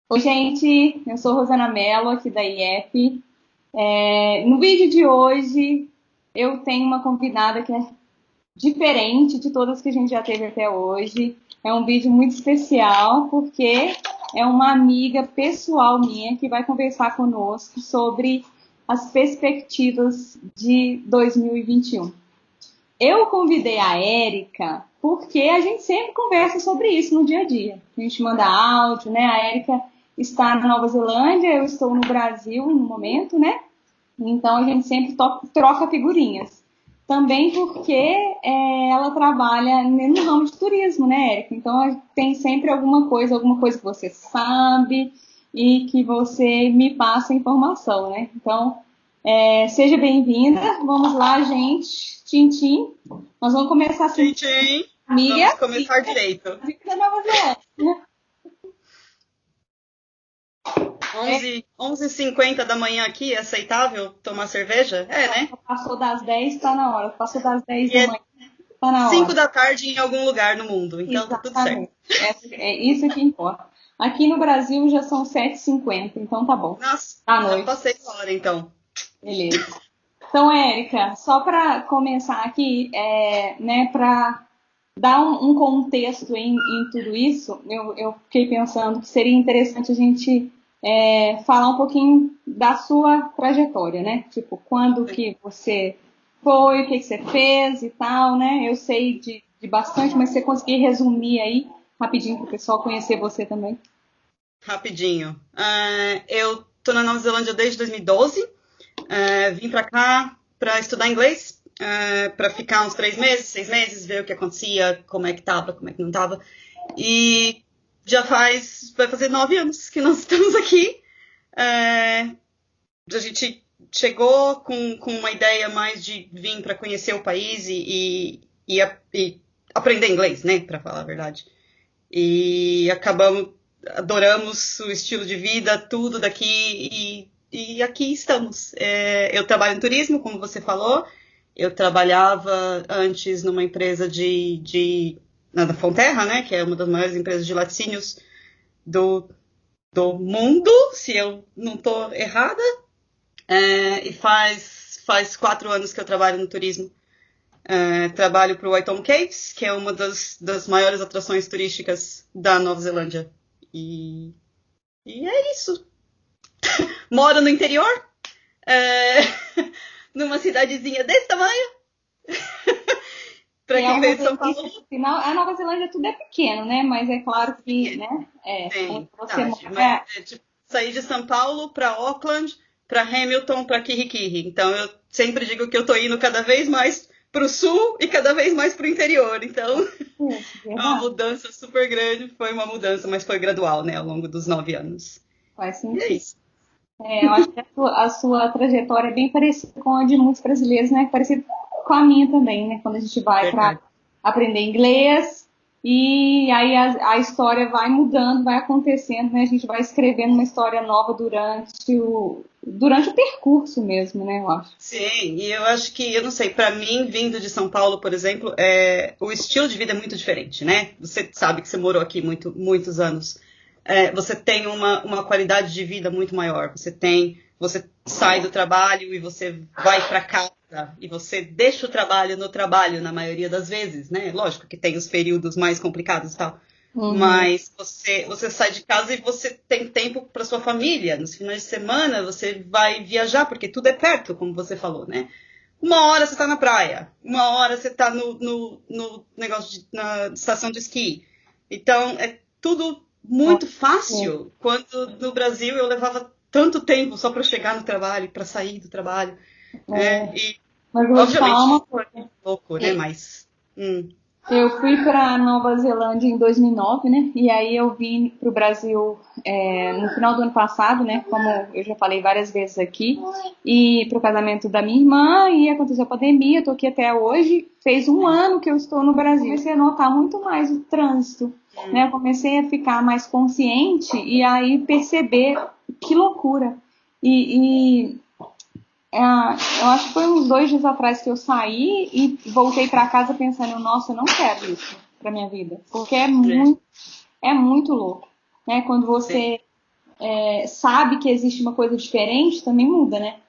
Oi, gente, eu sou Rosana Mello, aqui da IEP. No vídeo de hoje, eu tenho uma convidada que é diferente de todas que a gente já teve até hoje. É um vídeo muito especial, porque é uma amiga pessoal minha que vai conversar conosco sobre as perspectivas de 2021. Eu convidei a Érica porque a gente sempre conversa sobre isso no dia a dia. A gente manda áudio, né? A Érica está na Nova Zelândia, eu estou no Brasil no momento, né? Então a gente sempre troca figurinhas. Também porque ela trabalha no ramo de turismo, né, Érica? Então tem sempre alguma coisa que você sabe e que você me passa informação, né? Então, seja bem-vinda. Vamos lá, gente. Tchim, tchim. Nós vamos começar assim, Gente, hein? amiga Vamos começar direito. da Nova Zelândia. 11h50 da manhã aqui, é aceitável tomar cerveja? É, né? Passou das 10, está na hora. Passou das 10 E da é manhã, está na 5 hora. da tarde em algum lugar no mundo, então tá tudo certo. Exatamente. É isso que importa. Aqui no Brasil já são 7h50, então tá bom. Nossa, À já noite. passei a hora então. Beleza. Então, Érica, só para começar aqui, né, para dar um contexto em tudo isso, eu fiquei pensando que seria interessante a gente falar um pouquinho da sua trajetória, né? Tipo, quando que você foi, o que que você fez e tal, né? Eu sei de bastante, mas você conseguir resumir aí rapidinho para o pessoal conhecer você também. Rapidinho. Eu tô na Nova Zelândia desde 2012. Vim pra cá pra estudar inglês, pra ficar uns 3 meses, 6 meses, ver o que acontecia, como é que tava, como é que não tava. E vai fazer 9 anos que nós estamos aqui. É, a gente chegou com uma ideia mais de vir para conhecer o país e aprender inglês, né, para falar a verdade. E adoramos o estilo de vida, tudo daqui e aqui estamos. Eu trabalho em turismo, como você falou. Eu trabalhava antes numa empresa da Fonterra, né, que é uma das maiores empresas de laticínios do, do mundo, se eu não estou errada. E faz 4 anos que eu trabalho no turismo. Trabalho para o Waitomo Caves, que é uma das maiores atrações turísticas da Nova Zelândia. E, e é isso. Moro no interior, é, numa cidadezinha desse tamanho. E Para é quem uma veio de São delícia, Paulo, porque a Nova Zelândia tudo é pequeno, né? Mas é claro que, pequeno. né, onde Tem, você verdade. Mas mora. é tipo sair de São Paulo para Auckland, para Hamilton, para Kirikiri. Então eu sempre digo que eu tô indo cada vez mais para o sul e cada vez mais para o interior. Então é uma Verdade, mudança super grande. Foi uma mudança, mas foi gradual, né, ao longo dos 9 anos. faz E é sentido. isso. Eu acho que a sua trajetória é bem parecida com a de muitos brasileiros, né? Parecida com a minha também, né? Quando a gente vai para Verdade. aprender inglês e aí a história vai mudando, vai acontecendo, né? A gente vai escrevendo uma história nova durante o percurso mesmo, né? Eu acho. Sim, e eu acho que, eu não sei, para mim, vindo de São Paulo, por exemplo, o estilo de vida é muito diferente, né? Você sabe que você morou aqui muitos anos. Você tem uma qualidade de vida muito maior. Você sai do trabalho e você vai para casa e você deixa o trabalho no trabalho na maioria das vezes, né? Lógico que tem os períodos mais complicados e tal. Uhum. Mas você sai de casa e você tem tempo para sua família. Nos finais de semana você vai viajar, porque tudo é perto, como você falou, né? Uma hora você está na praia, uma hora você está no negócio na estação de esqui. Então é tudo muito fácil. Quando no Brasil eu levava tanto tempo só para chegar no trabalho, para sair do trabalho, né? E Mas eu vou te falar uma obviamente coisa. louco, né? Mas Eu fui para Nova Zelândia em 2009, né? E aí eu vim para o Brasil no final do ano passado, né? Como eu já falei várias vezes aqui, e para o casamento da minha irmã, e aconteceu a pandemia, eu tô aqui até hoje. Fez um ano que eu estou no Brasil. Comecei a notar muito mais o trânsito, né? Eu comecei a ficar mais consciente e aí perceber que loucura. E eu acho que foi uns 2 dias atrás que eu saí e voltei para casa pensando, nossa, eu não quero isso pra minha vida. Porque é, é muito louco, né? Quando sim. você sabe que existe uma coisa diferente, também muda, né?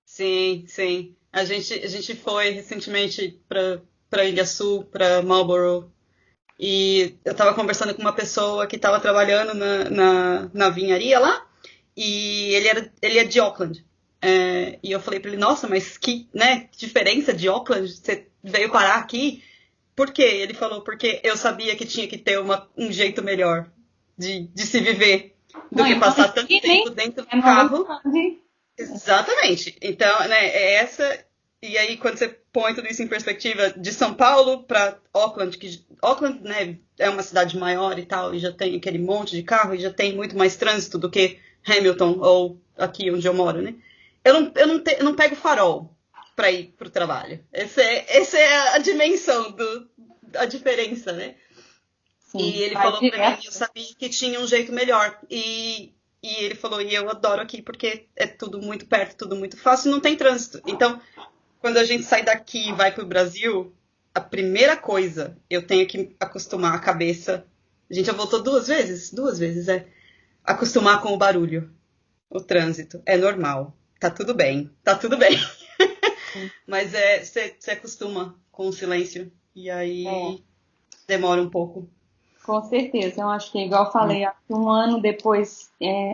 Sim, sim. A gente foi recentemente para Ilha Sul, para Marlborough, e eu estava conversando com uma pessoa que estava trabalhando na vinharia lá, e ele é de Auckland. E eu falei para ele, nossa, mas que, né, que diferença de Auckland, você veio parar aqui? Por quê? Ele falou, porque eu sabia que tinha que ter um jeito melhor de se viver do Não, que então passar tanto aqui, tempo dentro do é Nova carro. Zelândia. Exatamente. Então, né, é essa. E aí, quando você põe tudo isso em perspectiva, de São Paulo para Auckland, que Auckland, né, é uma cidade maior e tal, e já tem aquele monte de carro, e já tem muito mais trânsito do que Hamilton ou aqui onde eu moro, né? Eu não pego farol para ir pro trabalho. Essa é a dimensão a diferença, né? E Sim, ele vai falou pra mim, direto. eu sabia que tinha um jeito melhor. E ele falou, e eu adoro aqui porque é tudo muito perto, tudo muito fácil e não tem trânsito. Então, quando a gente sai daqui e vai pro Brasil, a primeira coisa, eu tenho que acostumar a cabeça. A gente já voltou duas vezes, acostumar com o barulho, o trânsito. É normal, tá tudo bem, tá tudo bem. Mas você acostuma com o silêncio e É, aí demora um pouco. com certeza. Eu acho que, igual eu falei, acho que um ano depois,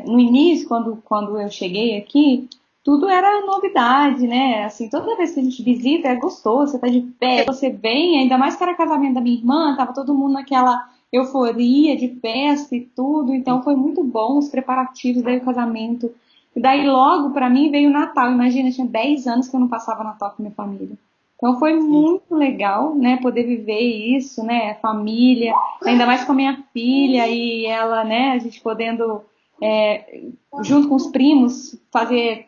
no início, quando eu cheguei aqui, tudo era novidade, né? Assim, toda vez que a gente visita é gostoso, você tá de pé, você vem, ainda mais que era casamento da minha irmã, tava todo mundo naquela euforia de festa e tudo, então foi muito bom os preparativos, daí o casamento. E daí logo pra mim veio o Natal. Imagina, tinha 10 anos que eu não passava Natal com minha família. Então foi Sim. muito legal, né, poder viver isso, né, família, ainda mais com a minha filha e ela, né, a gente podendo, junto com os primos, fazer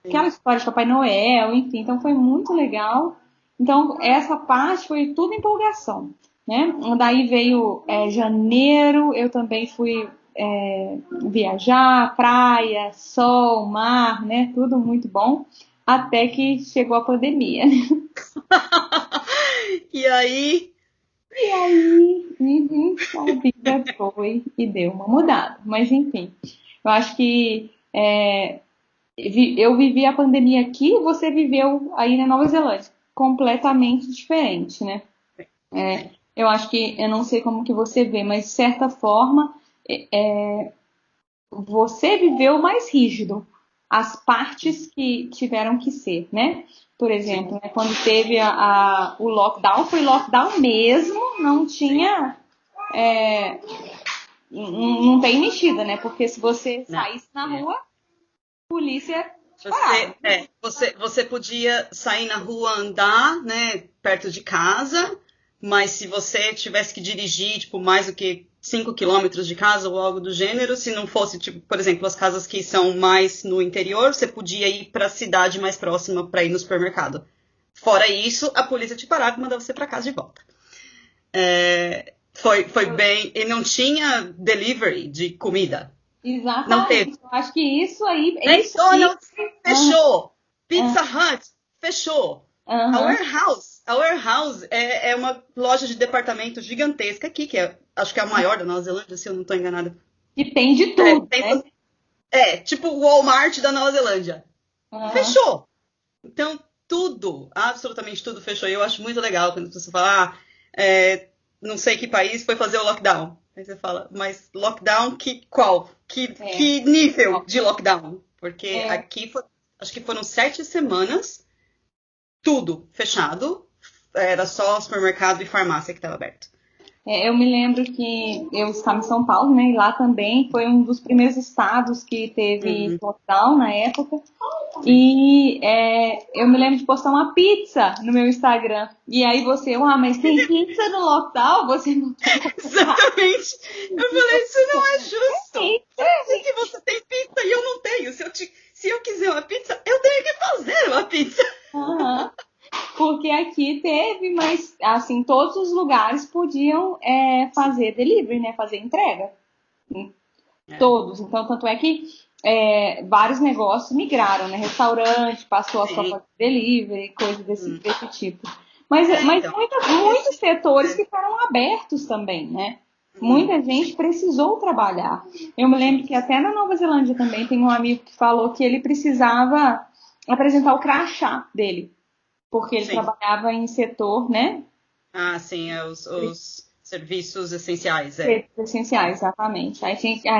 aquela história de Papai Noel, enfim, então foi muito legal. Então essa parte foi tudo empolgação, né? Daí veio janeiro, eu também fui viajar, praia, sol, mar, né? Tudo muito bom, até que chegou a pandemia. E aí, E aí, a vida foi e deu uma mudada. Mas enfim, eu acho que eu vivi a pandemia aqui e você viveu aí na Nova Zelândia. Completamente diferente, né? Eu acho que, eu não sei como que você vê, mas de certa forma, você viveu mais rígido as partes que tiveram que ser, né? Por sim, exemplo, né, quando teve o lockdown, foi lockdown mesmo, não sim, tinha não tem mexida, né? Porque se você não. saísse na É. rua, a polícia te parava. Você podia sair na rua, andar, né, perto de casa, mas se você tivesse que dirigir, tipo, mais do que 5 quilômetros de casa ou algo do gênero, se não fosse, tipo, por exemplo, as casas que são mais no interior, você podia ir para a cidade mais próxima para ir no supermercado. Fora isso, a polícia te parava e mandava você para casa de volta. Foi bem. E não tinha delivery de comida. Não teve. Exatamente. Eu acho que isso aí. McDonald's Aham, fechou. Pizza aham, Hut fechou. A aham. Warehouse. A Warehouse é uma loja de departamento gigantesca aqui, acho que é a maior da Nova Zelândia, se eu não estou enganada. E tem de É, tudo, né? tipo o Walmart da Nova Zelândia. Aham. Fechou. Então, tudo, absolutamente tudo fechou. E eu acho muito legal quando você fala, não sei que país foi fazer o lockdown. Aí você fala, mas lockdown qual? É, Que nível de lockdown? Porque é, aqui acho que foram 7 semanas, tudo fechado. Era só supermercado e farmácia que estava aberto. eu me lembro que eu estava em São Paulo, né? E lá também foi um dos primeiros estados que teve Uhum, lockdown na época. sim. E eu me lembro de postar uma pizza no meu Instagram. E aí mas tem pizza no lockdown? Você não tem como comprar. Exatamente. Eu falei, isso não é justo. Pizza, Por que você tem pizza e eu não tenho? Se eu quiser uma pizza, eu tenho que fazer uma pizza. aham. Porque aqui teve, mas assim, todos os lugares podiam fazer delivery, né? Fazer entrega. É, Todos. Então, tanto é que vários negócios migraram, né? Restaurante passou a só sim. fazer delivery, coisas Hum. desse tipo. Mas Então. muitos Esse, setores é, ficaram abertos também, né? Muita gente precisou trabalhar. Eu me lembro que até na Nova Zelândia também tem um amigo que falou que ele precisava apresentar o crachá dele, porque ele trabalhava em setor, né? Ah, sim, os serviços essenciais, Essenciais, exatamente. Aí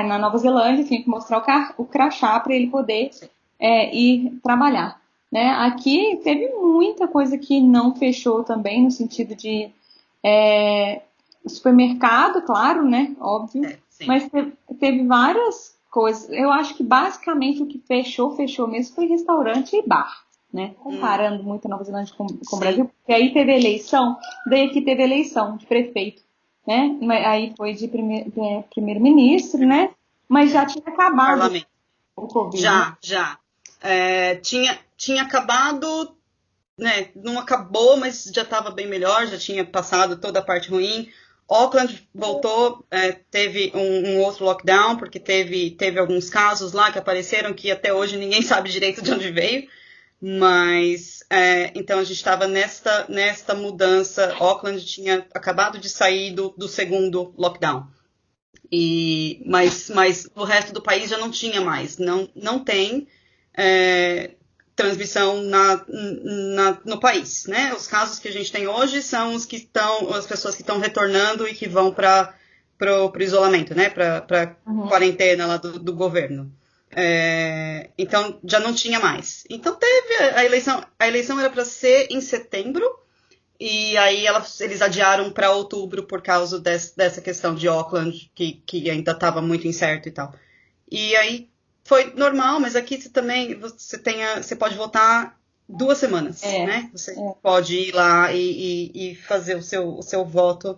na Nova Zelândia tinha que mostrar o crachá para ele poder ir trabalhar. Né? Aqui teve muita coisa que não fechou também, no sentido de supermercado, claro, né? Óbvio. Mas teve várias coisas. Eu acho que basicamente o que fechou mesmo foi restaurante e bar. Né? Comparando muito a Nova Zelândia com o Brasil, porque aí teve eleição, daí aqui teve eleição de prefeito. Né? Aí foi de primeiro-ministro, né? Mas já tinha acabado o Covid. Já. Tinha acabado, né? Não acabou, mas já estava bem melhor, já tinha passado toda a parte ruim. Auckland voltou, teve um outro lockdown, porque teve alguns casos lá que apareceram que até hoje ninguém sabe direito de onde veio. Mas, então a gente estava nesta mudança. Auckland tinha acabado de sair do segundo lockdown. Mas o resto do país já não tinha mais. Não tem transmissão no país. Né? Os casos que a gente tem hoje são as pessoas que estão retornando e que vão para o isolamento, né? Para a quarentena lá do governo. Então já não tinha mais. Então teve a eleição era para ser em setembro e aí eles adiaram para outubro por causa dessa questão de Auckland que ainda estava muito incerto e tal. E aí foi normal, mas aqui você pode votar 2 semanas, né? Você pode ir lá e fazer o seu voto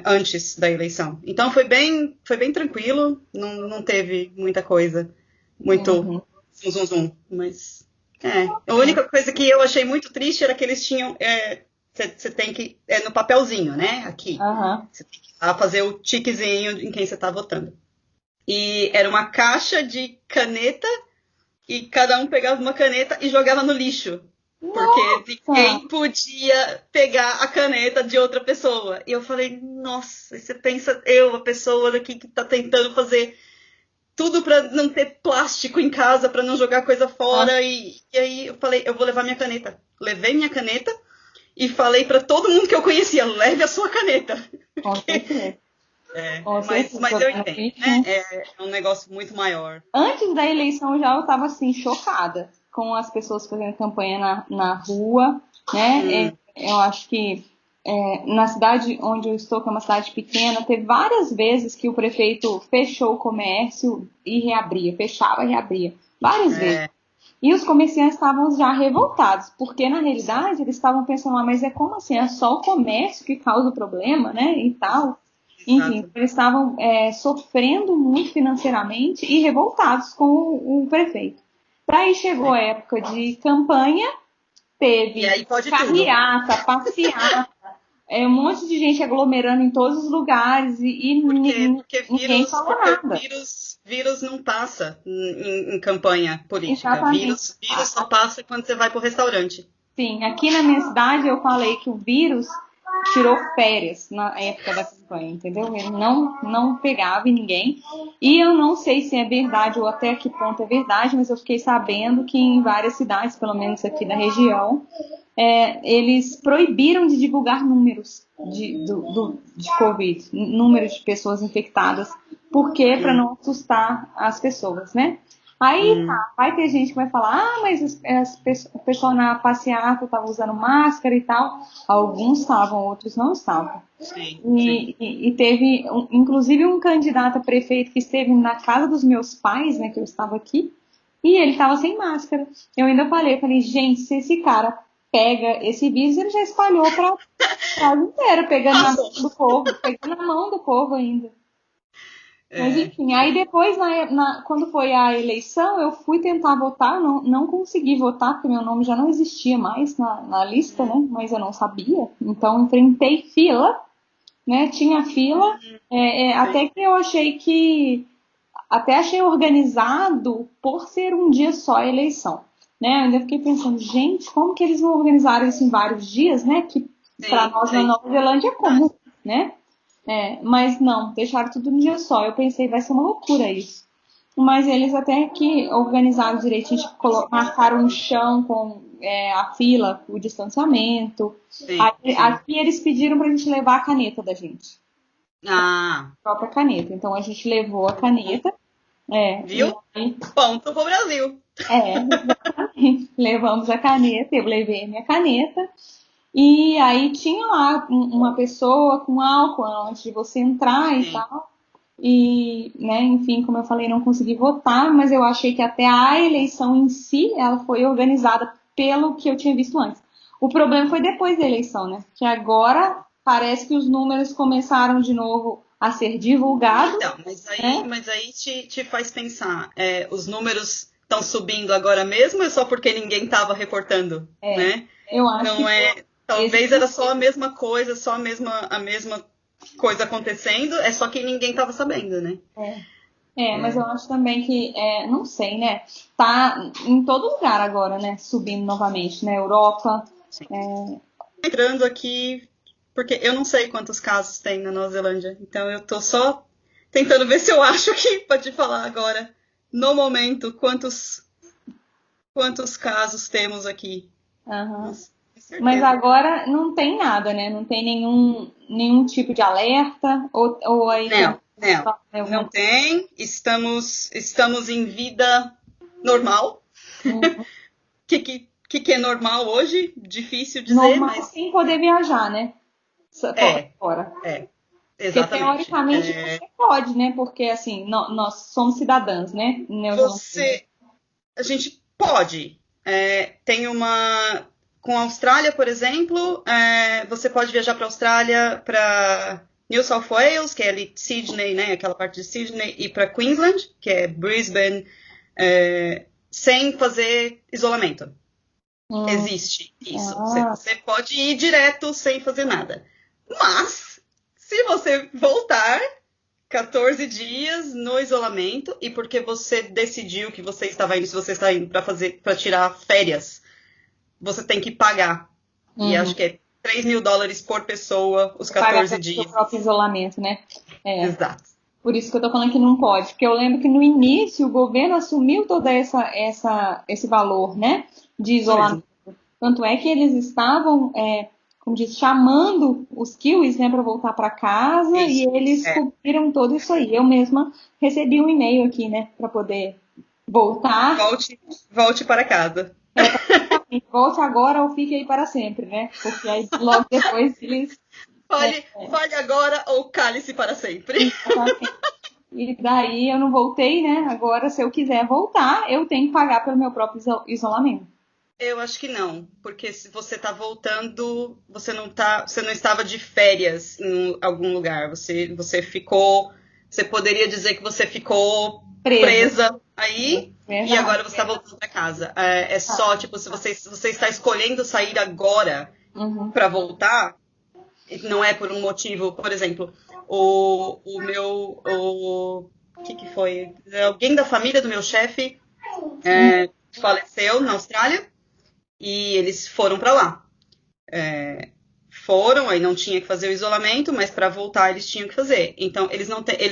antes da eleição. Então foi bem tranquilo, não teve muita coisa, muito zum. Mas a única coisa que eu achei muito triste era que eles tinham, você tem que, no papelzinho, né, aqui, você tem que ir lá fazer o tiquezinho em quem você está votando. E era uma caixa de caneta e cada um pegava uma caneta e jogava no lixo. Porque ninguém podia pegar a caneta de outra pessoa. E eu falei, nossa, você pensa, a pessoa daqui que tá tentando fazer tudo pra não ter plástico em casa, pra não jogar coisa fora. E aí eu falei, eu vou levar minha caneta. Levei minha caneta e falei pra todo mundo que eu conhecia, leve a sua caneta. Com certeza. Mas eu entendo, né? É um negócio muito maior. Antes da eleição já eu tava assim, chocada com as pessoas fazendo campanha na rua, né? Eu acho que na cidade onde eu estou, que é uma cidade pequena, teve várias vezes que o prefeito fechou o comércio e reabria, fechava e reabria, várias vezes. E os comerciantes estavam já revoltados, porque na realidade eles estavam pensando, mas como assim? É só o comércio que causa o problema, né? E tal. Enfim, eles estavam sofrendo muito financeiramente e revoltados com o prefeito. Daí chegou a época de campanha, teve carreata, passeata, um monte de gente aglomerando em todos os lugares e ninguém falou nada. Vírus não passa em campanha política. Exatamente. Vírus só passa quando você vai pro restaurante. Sim, aqui na minha cidade eu falei que o vírus tirou férias na época da campanha, entendeu? Ele não pegava em ninguém. E eu não sei se é verdade ou até que ponto é verdade, mas eu fiquei sabendo que em várias cidades, pelo menos aqui da região, eles proibiram de divulgar números de Covid, números de pessoas infectadas, porque para não assustar as pessoas, né? Aí vai ter gente que vai falar, mas o pessoal na passeata estava usando máscara e tal. Alguns estavam, outros não estavam. Sim. E teve, inclusive, um candidato a prefeito que esteve na casa dos meus pais, né, que eu estava aqui, e ele estava sem máscara. Eu ainda falei, gente, se esse cara pega esse vírus, ele já espalhou para a casa inteira, pegando na mão do povo ainda. Mas enfim, aí depois, quando foi a eleição, eu fui tentar votar, não consegui votar, porque meu nome já não existia mais na lista, né? Mas eu não sabia. Então, enfrentei fila, né? Tinha fila, até que eu achei organizado por ser um dia só a eleição. Né? Eu ainda fiquei pensando, gente, como que eles vão organizar isso em vários dias, né? Que para nós na Nova Zelândia é comum, né? Mas não, deixaram tudo num dia só. Eu pensei, vai ser uma loucura isso. Mas eles até que organizaram direitinho, tipo, marcaram no chão com a fila, o distanciamento. Sim, sim. Aqui eles pediram pra gente levar a caneta da gente. Ah, A própria caneta. Então a gente levou a caneta. viu? Aí, Ponto pro Brasil. exatamente. Levamos a caneta, eu levei a minha caneta. E aí tinha lá uma pessoa com álcool antes de você entrar e Sim. tal. E, né, enfim, como eu falei, não consegui votar, mas eu achei que até a eleição em si, ela foi organizada pelo que eu tinha visto antes. O problema foi depois da eleição, né? Que agora parece que os números começaram de novo a ser divulgados. Então, mas aí te faz pensar, os números estão subindo agora mesmo ou é só porque ninguém estava reportando, né? Eu acho Não que talvez era só a mesma coisa, só a mesma coisa acontecendo, é só que ninguém estava sabendo, né? mas eu acho também que, não sei, né? Tá em todo lugar agora, né? Subindo novamente, na Europa. Sim. Entrando aqui, porque eu não sei quantos casos tem na Nova Zelândia, então eu tô só tentando ver se eu acho aqui para te falar agora, no momento, quantos casos temos aqui. Uhum. Nossa, Mas agora não tem nada, né? Não tem nenhum tipo de alerta ou aí não tem. Estamos em vida normal. O que é normal hoje? Difícil dizer, normal mas sem poder viajar, né? Fora. Porque exatamente. teoricamente você pode, né? Porque assim, nós somos cidadãs, né? A gente pode. Tem uma. Com a Austrália, por exemplo, você pode viajar para a Austrália, para New South Wales, que é ali Sydney, né, aquela parte de Sydney, e para Queensland, que é Brisbane, sem fazer isolamento. Existe isso. Você pode ir direto sem fazer nada. Mas, se você voltar 14 dias no isolamento e porque você decidiu que você estava indo, se você está indo para tirar férias, você tem que pagar. E acho que é $3.000 por pessoa os 14 dias. O próprio isolamento, né? Exato. Por isso que eu tô falando que não pode. Porque eu lembro que no início o governo assumiu todo esse valor, né? De isolamento. Tanto é que eles estavam, como diz, chamando os kiwis, né, para voltar para casa e eles cobriram tudo isso aí. Eu mesma recebi um e-mail aqui, né, para poder voltar. Volte para casa. Volte agora ou fique aí para sempre, né? Porque aí logo depois eles... Fale agora ou cale-se para sempre. E daí eu não voltei, né? Agora, se eu quiser voltar, eu tenho que pagar pelo meu próprio isolamento. Eu acho que não, porque se você está voltando, você não estava de férias em algum lugar. Você ficou, você poderia dizer que você ficou presa aí e agora você está voltando para casa. É só tipo se você está escolhendo sair agora para voltar, não é por um motivo, por exemplo, o que foi? Alguém da família do meu chefe faleceu na Austrália. E eles foram para lá. Foram, aí não tinha que fazer o isolamento, mas para voltar eles tinham que fazer. Então, eles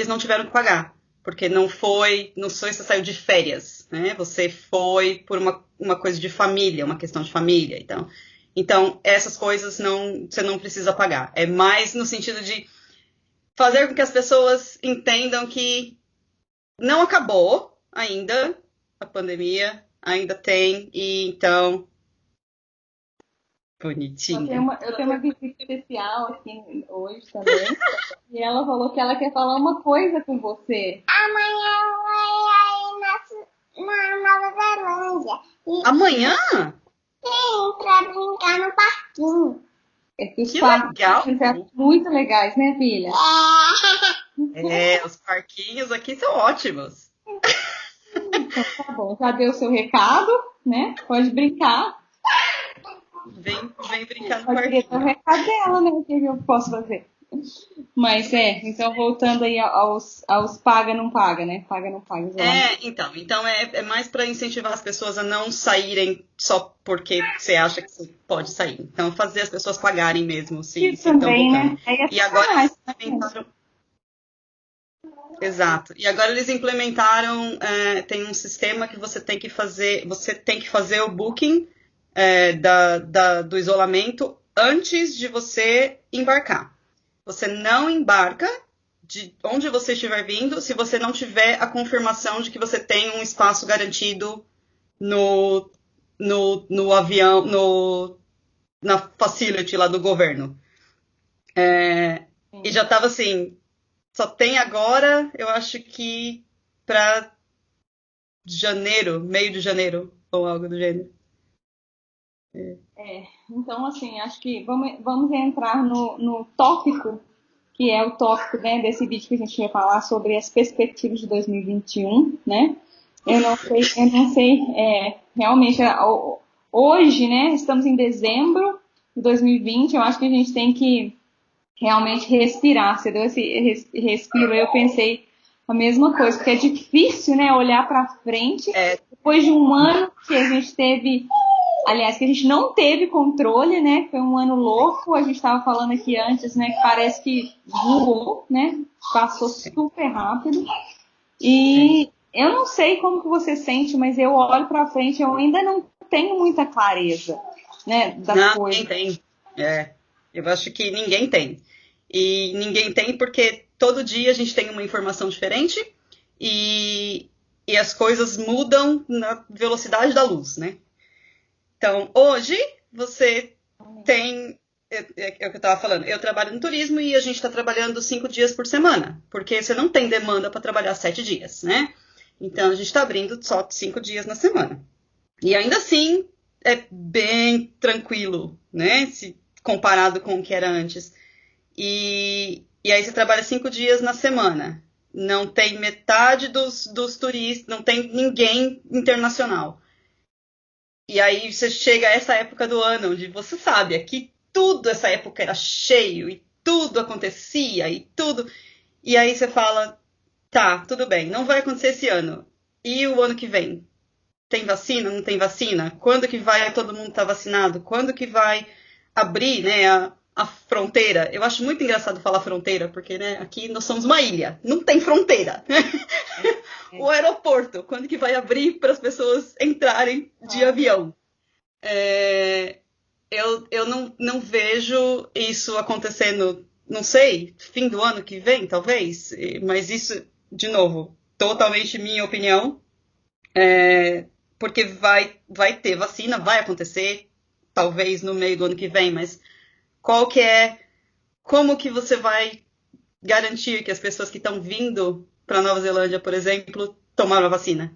não tiveram que pagar, porque não foi você saiu de férias, né? Você foi por uma coisa de família, uma questão de família. Então essas coisas você não precisa pagar. É mais no sentido de fazer com que as pessoas entendam que não acabou ainda a pandemia, ainda tem, e então... Bonitinha. Eu tenho uma visita especial aqui hoje também. E ela falou que ela quer falar uma coisa com você. Amanhã eu vou ir na Nova Zelândia. Amanhã? Sim, pra brincar no parquinho. Que legal! Muito legais, né, filha? Os parquinhos aqui são ótimos. Então, tá bom, já deu o seu recado, né? Pode brincar. Vem brincar no parquinho. Pode dar o recado dela, né? O que eu posso fazer? Mas então voltando aí aos paga, não paga, né? Paga, não paga, isolamento. Então é mais para incentivar as pessoas a não saírem só porque você acha que você pode sair. Então, fazer as pessoas pagarem mesmo se E estão também, voltando. né? Aí é E agora sacanagem, eles né? implementaram. Exato. E agora eles implementaram, tem um sistema que você tem que fazer o booking do isolamento antes de você embarcar. Você não embarca de onde você estiver vindo se você não tiver a confirmação de que você tem um espaço garantido no, no avião, na facility lá do governo. E já estava assim, só tem agora, eu acho que para janeiro, meio de janeiro, ou algo do gênero. Então, assim, acho que vamos entrar no tópico, que é o tópico, né, desse vídeo que a gente ia falar sobre as perspectivas de 2021, né? Eu não sei, realmente, hoje, né, estamos em dezembro de 2020, eu acho que a gente tem que realmente respirar. Você deu esse respiro, eu pensei a mesma coisa, porque é difícil, né, olhar para frente depois de um ano que a gente teve, aliás, que a gente não teve controle, né? Foi um ano louco. A gente estava falando aqui antes, né? Que parece que voou, né? Passou super rápido. E eu não sei como que você sente, mas eu olho para frente, eu ainda não tenho muita clareza, né? Das Não, coisas. ninguém tem. Eu acho que ninguém tem. E ninguém tem porque todo dia a gente tem uma informação diferente e as coisas mudam na velocidade da luz, né? Então, hoje você tem. É o que eu estava falando. Eu trabalho no turismo e a gente está trabalhando 5 dias por semana, porque você não tem demanda para trabalhar 7 dias, né? Então, a gente está abrindo só 5 dias na semana. E ainda assim, é bem tranquilo, né? Se comparado com o que era antes. E aí você trabalha 5 dias na semana. Não tem metade dos turistas, não tem ninguém internacional. E aí você chega a essa época do ano, onde você sabe, aqui tudo essa época era cheio, e tudo acontecia, e tudo. E aí você fala, tá, tudo bem, não vai acontecer esse ano. E o ano que vem? Tem vacina? Não tem vacina? Quando que vai todo mundo estar vacinado? Quando que vai abrir, né, a fronteira? Eu acho muito engraçado falar fronteira, porque, né, aqui nós somos uma ilha, não tem fronteira. O aeroporto, quando que vai abrir para as pessoas entrarem de avião? Eu não vejo isso acontecendo, não sei, fim do ano que vem, talvez, mas isso, de novo, totalmente minha opinião, porque vai ter vacina, vai acontecer, talvez no meio do ano que vem, mas como que você vai garantir que as pessoas que estão vindo para Nova Zelândia, por exemplo, tomaram a vacina?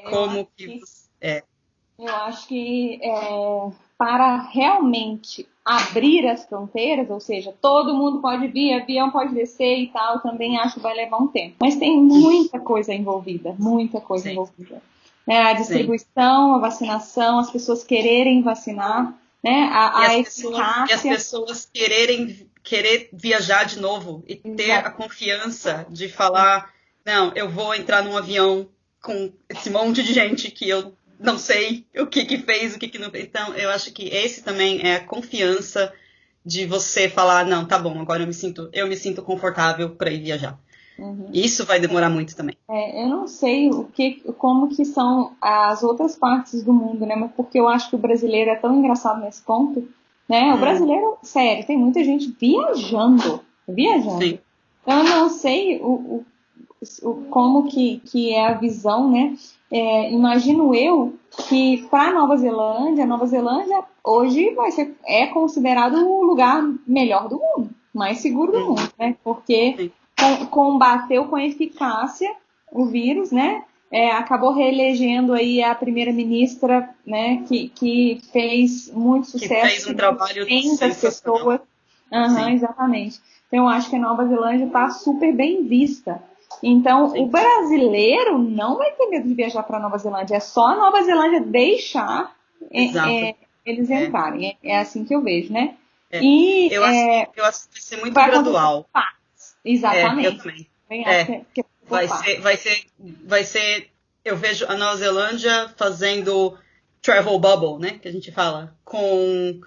Como que você... Eu acho que para realmente abrir as fronteiras, ou seja, todo mundo pode vir, avião pode descer e tal, também acho que vai levar um tempo. Mas tem muita coisa envolvida, muita coisa Sim. envolvida. A distribuição, a vacinação, as pessoas quererem vacinar, né? E as pessoas querer viajar de novo e ter a confiança de falar, não, eu vou entrar num avião com esse monte de gente que eu não sei o que fez, o que não fez. Então, eu acho que esse também é a confiança de você falar, não, tá bom, agora eu me sinto confortável para ir viajar. Isso vai demorar muito também. Eu não sei como que são as outras partes do mundo, né? Mas porque eu acho que o brasileiro é tão engraçado nesse ponto, né? O brasileiro, sério, tem muita gente viajando. Sim. Então eu não sei como que é a visão, né? Imagino eu que para Nova Zelândia hoje é considerado o lugar melhor do mundo, mais seguro do mundo, né? Porque combateu com eficácia o vírus, né? Acabou reelegendo aí a primeira-ministra, né? Que fez muito sucesso. Que fez um trabalho sensacional. Exatamente. Então, eu acho que a Nova Zelândia está super bem vista. Então, o brasileiro não vai ter medo de viajar para a Nova Zelândia. É só a Nova Zelândia deixar eles entrarem. É assim que eu vejo, né? E Eu acho que vai ser muito vai gradual. Exatamente. Eu também. Bem, acho que Vai ser. Eu vejo a Nova Zelândia fazendo travel bubble, né? Que a gente fala. Com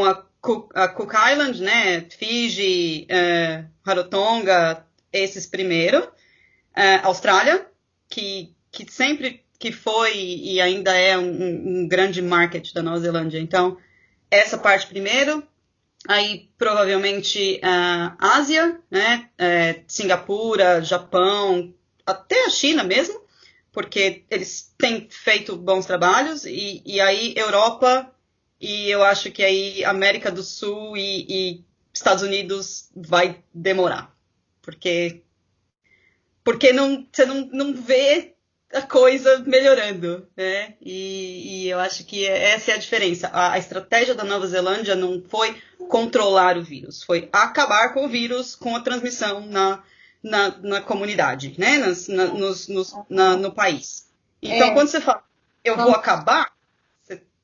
a Cook Island, né? Fiji, Rarotonga, esses primeiro. Austrália, que sempre que foi e ainda é um grande market da Nova Zelândia. Então, essa parte primeiro. Aí, provavelmente, Ásia, né? Singapura, Japão, até a China mesmo, porque eles têm feito bons trabalhos. E aí, Europa, e eu acho que aí América do Sul e Estados Unidos vai demorar. Porque você não vê a coisa melhorando, né? E eu acho que essa é a diferença. A estratégia da Nova Zelândia não foi controlar o vírus, foi acabar com o vírus, com a transmissão na comunidade, né? No país. Então, quando você fala, eu vou acabar,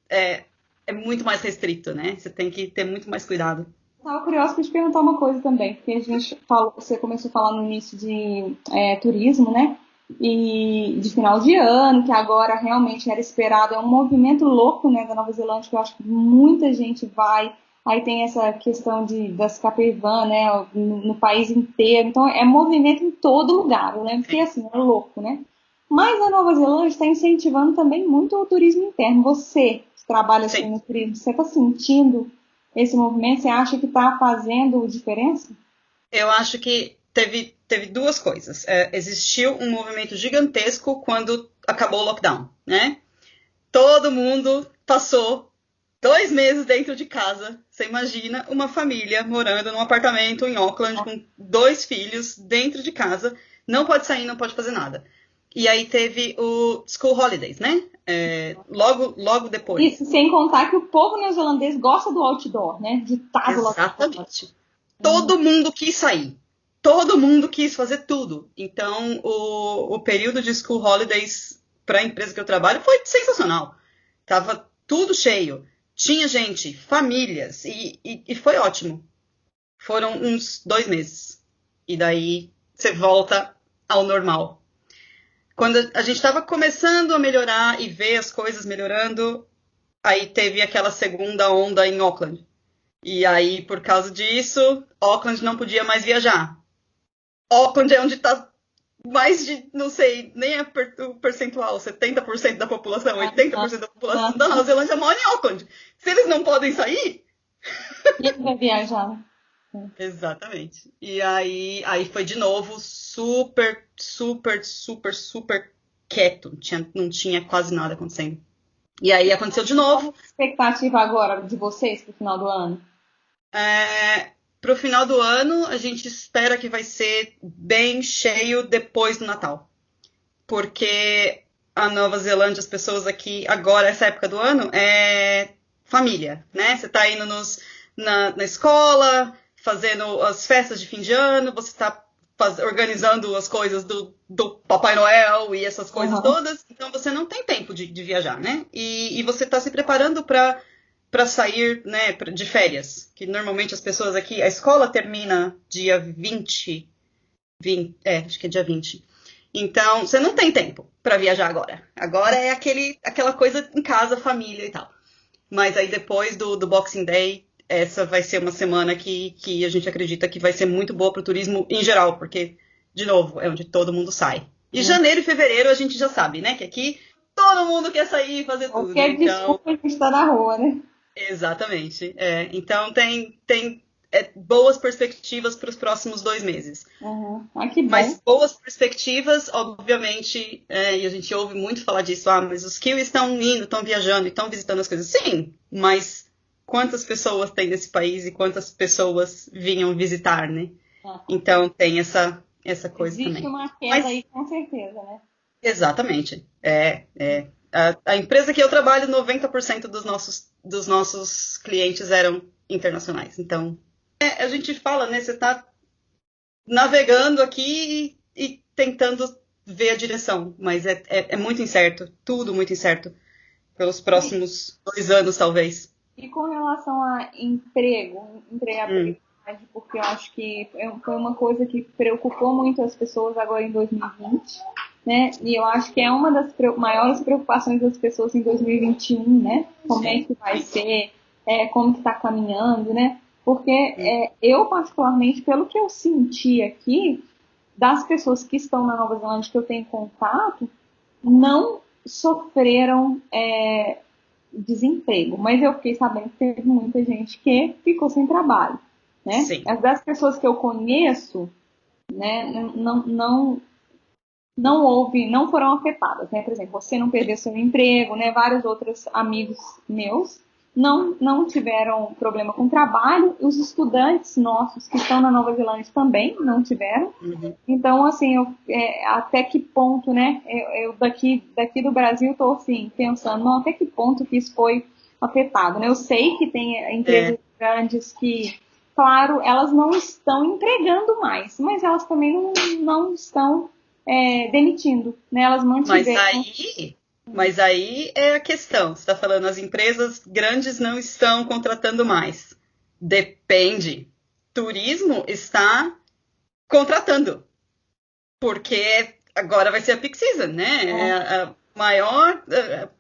é muito mais restrito, né? Você tem que ter muito mais cuidado. Estava curiosa para te perguntar uma coisa também, porque a gente falou, você começou a falar no início de turismo, né? E de final de ano, que agora realmente era esperado, é um movimento louco, né, da Nova Zelândia, que eu acho que muita gente vai. Aí tem essa questão das Capivan, né, no país inteiro. Então é movimento em todo lugar. Eu lembro que assim, é louco, né? Mas a Nova Zelândia está incentivando também muito o turismo interno. Você que trabalha assim no turismo, você está sentindo esse movimento? Você acha que está fazendo diferença? Eu acho que teve duas coisas. Existiu um movimento gigantesco quando acabou o lockdown, né? Todo mundo passou 2 meses dentro de casa. Você imagina uma família morando num apartamento em Auckland com 2 filhos dentro de casa. Não pode sair, não pode fazer nada. E aí teve o School Holidays, né? Logo depois. Isso, sem contar que o povo neozelandês gosta do outdoor, né? De estar do lado. Exatamente. Todo mundo quis sair. Todo mundo quis fazer tudo. Então, o período de School Holidays para a empresa que eu trabalho foi sensacional. Tava tudo cheio. Tinha gente, famílias, e foi ótimo. Foram uns 2 meses. E daí você volta ao normal. Quando a gente estava começando a melhorar e ver as coisas melhorando, aí teve aquela segunda onda em Auckland. E aí, por causa disso, Auckland não podia mais viajar. Auckland é onde está mais de, não sei, nem é o percentual, 70% da população, 80% da população da Nova Zelândia mora em Auckland. Se eles não podem sair... Ele vai viajar. Exatamente. E aí foi de novo super quieto. Não tinha quase nada acontecendo. E aí aconteceu de novo. Qual a expectativa agora de vocês pro final do ano? Pro final do ano, a gente espera que vai ser bem cheio depois do Natal. Porque a Nova Zelândia, as pessoas aqui, agora, essa época do ano, é família, né? Você tá indo na escola, fazendo as festas de fim de ano, você está organizando as coisas do Papai Noel e essas coisas todas, então você não tem tempo de viajar, né? E você está se preparando para sair, né, de férias, que normalmente as pessoas aqui, a escola termina dia 20, acho que é dia 20. Então, você não tem tempo para viajar agora. Agora é aquela coisa em casa, família e tal. Mas aí depois do Boxing Day, essa vai ser uma semana que a gente acredita que vai ser muito boa para o turismo em geral, porque, de novo, é onde todo mundo sai. E janeiro e fevereiro a gente já sabe, né? Que aqui todo mundo quer sair e fazer tudo. Qualquer desculpa, a gente está na rua, né? Exatamente. Então tem boas perspectivas para os próximos 2 meses. Que bom. Mas boas perspectivas, obviamente, e a gente ouve muito falar disso, mas os kiwis estão indo, estão viajando, estão visitando as coisas. Sim, mas quantas pessoas tem nesse país e quantas pessoas vinham visitar, né? Então tem essa coisa também. Existe uma queda aí, com certeza, né? Exatamente. A empresa que eu trabalho, 90% dos nossos clientes eram internacionais. Então, a gente fala, né? Você está navegando aqui e tentando ver a direção, mas é muito incerto, tudo muito incerto, pelos próximos 2 anos, talvez. E com relação a empregabilidade, porque eu acho que foi uma coisa que preocupou muito as pessoas agora em 2020, né? E eu acho que é uma das maiores preocupações das pessoas em 2021, né? Como é que vai ser, como que está caminhando, né? Porque eu, particularmente, pelo que eu senti aqui, das pessoas que estão na Nova Zelândia que eu tenho contato, não sofreram desemprego, mas eu fiquei sabendo que teve muita gente que ficou sem trabalho, né? Sim. As das pessoas que eu conheço, né, não foram afetadas, né? Por exemplo, você não perdeu seu emprego, né? Vários outros amigos meus não tiveram problema com trabalho. Os estudantes nossos que estão na Nova Zelândia também não tiveram. Então, assim, até que ponto, né? Eu daqui do Brasil estou assim pensando, não, até que ponto que isso foi afetado, né? Eu sei que tem empresas grandes que, claro, elas não estão empregando mais, mas elas também não estão demitindo, né? Elas mantiveram. Mas aí é a questão. Você está falando, as empresas grandes não estão contratando mais. Depende. Turismo está contratando. Porque agora vai ser a peak season, né? A maior,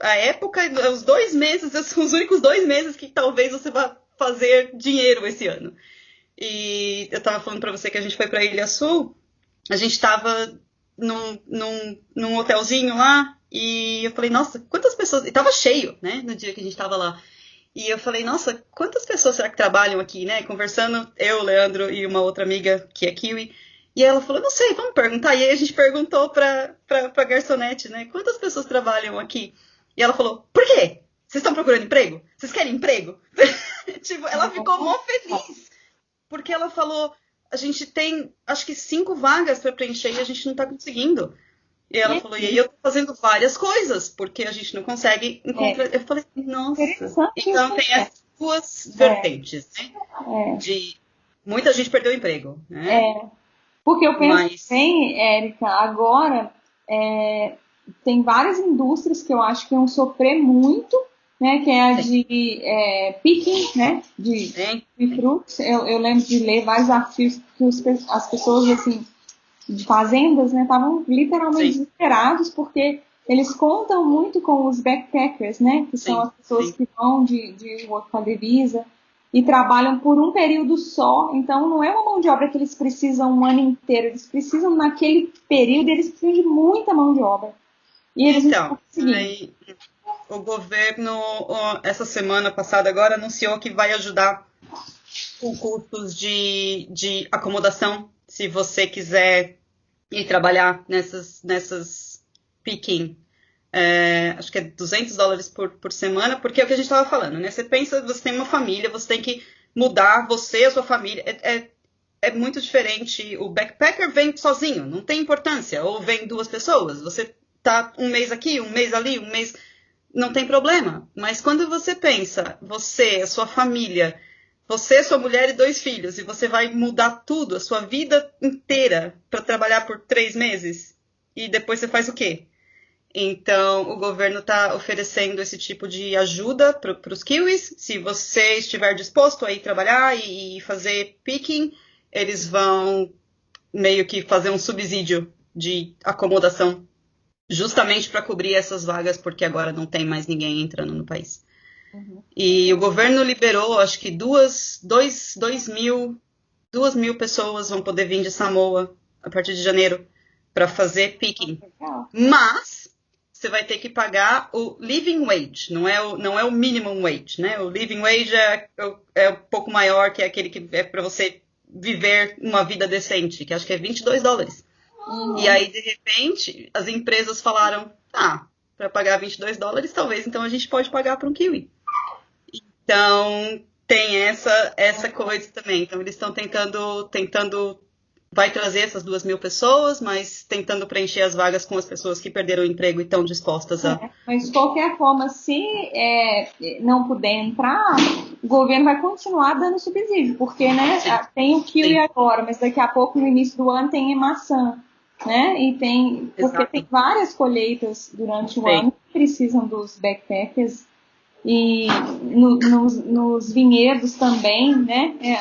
a época, os 2 meses, os únicos 2 meses que talvez você vá fazer dinheiro esse ano. E eu estava falando para você que a gente foi para Ilha Sul, a gente estava num hotelzinho lá, e eu falei, nossa, quantas pessoas... E tava cheio, né, no dia que a gente tava lá. E eu falei, nossa, quantas pessoas será que trabalham aqui, né? Conversando, eu, Leandro e uma outra amiga que é kiwi. E ela falou, não sei, vamos perguntar. E aí a gente perguntou pra garçonete, né? Quantas pessoas trabalham aqui? E ela falou, por quê? Vocês estão procurando emprego? Vocês querem emprego? Tipo, ela ficou mó feliz. Porque ela falou, a gente tem, acho que 5 vagas para preencher e a gente não está conseguindo. E ela falou, e aí eu tô fazendo várias coisas, porque a gente não consegue encontrar. Eu falei, nossa. Então tem as 2 vertentes, né? De muita gente perdeu o emprego, né? Porque eu penso Érica, agora tem várias indústrias que eu acho que vão sofrer muito, né? Que é a de picking, né? De frutos. Eu lembro de ler vários artigos que as pessoas, assim, de fazendas, né, estavam literalmente desesperados, porque eles contam muito com os backpackers, né, que são as pessoas que vão de work holiday visa e trabalham por um período só. Então não é uma mão de obra que eles precisam um ano inteiro, eles precisam naquele período, eles precisam de muita mão de obra. E eles não estão conseguindo. O governo, essa semana passada agora, anunciou que vai ajudar com custos de acomodação, se você quiser ir trabalhar nessas picking. Acho que é $200 por semana, porque é o que a gente estava falando, né? Você pensa, você tem uma família, você tem que mudar você e a sua família. É muito diferente. O backpacker vem sozinho, não tem importância. Ou vem 2 pessoas, você tá um mês aqui, um mês ali, um mês... Não tem problema. Mas quando você pensa, você, a sua família... Você, sua mulher e 2 filhos, e você vai mudar tudo, a sua vida inteira, para trabalhar por 3 meses, e depois você faz o quê? Então, o governo está oferecendo esse tipo de ajuda para os kiwis. Se você estiver disposto a ir trabalhar e fazer picking, eles vão meio que fazer um subsídio de acomodação, justamente para cobrir essas vagas, porque agora não tem mais ninguém entrando no país. E o governo liberou, acho que 2 mil pessoas vão poder vir de Samoa a partir de janeiro para fazer picking. Mas você vai ter que pagar o living wage, não é o minimum wage, né? O living wage é um pouco maior, que é aquele que é para você viver uma vida decente, que acho que é $22. E aí, de repente, as empresas falaram, para pagar $22, talvez então a gente pode pagar para um kiwi. Então, tem essa coisa também. Então, eles estão tentando, vai trazer essas 2 mil pessoas, mas tentando preencher as vagas com as pessoas que perderam o emprego e estão dispostas a... Mas, de qualquer forma, se não puder entrar, o governo vai continuar dando subsídio, porque, né, tem o kiwi agora, mas daqui a pouco, no início do ano, tem maçã, né? Porque tem várias colheitas durante o ano que precisam dos backpackers. e nos vinhedos também, né? É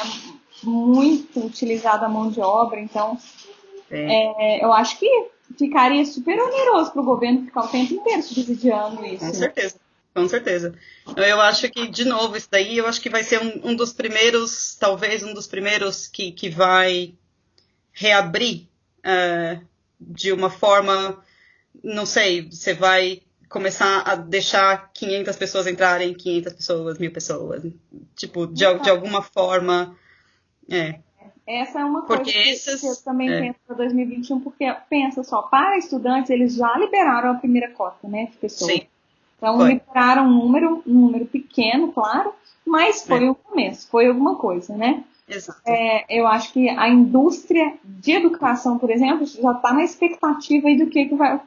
muito utilizada a mão de obra, então eu acho que ficaria super oneroso para o governo ficar o tempo inteiro subsidiando isso. Com certeza, com certeza. Eu acho que, de novo, isso daí, eu acho que vai ser um dos primeiros, talvez um dos primeiros que vai reabrir de uma forma, não sei, você vai começar a deixar 500 pessoas entrarem, 500 pessoas, 1000 pessoas, tipo, de alguma forma, Essa é uma coisa porque que eu também penso para 2021, porque pensa só, para estudantes eles já liberaram a primeira cota, né, de pessoas. Sim. Então liberaram um número pequeno, claro, mas foi o começo, foi alguma coisa, né? Exato. Eu acho que a indústria de educação, por exemplo, já está na expectativa aí do que vai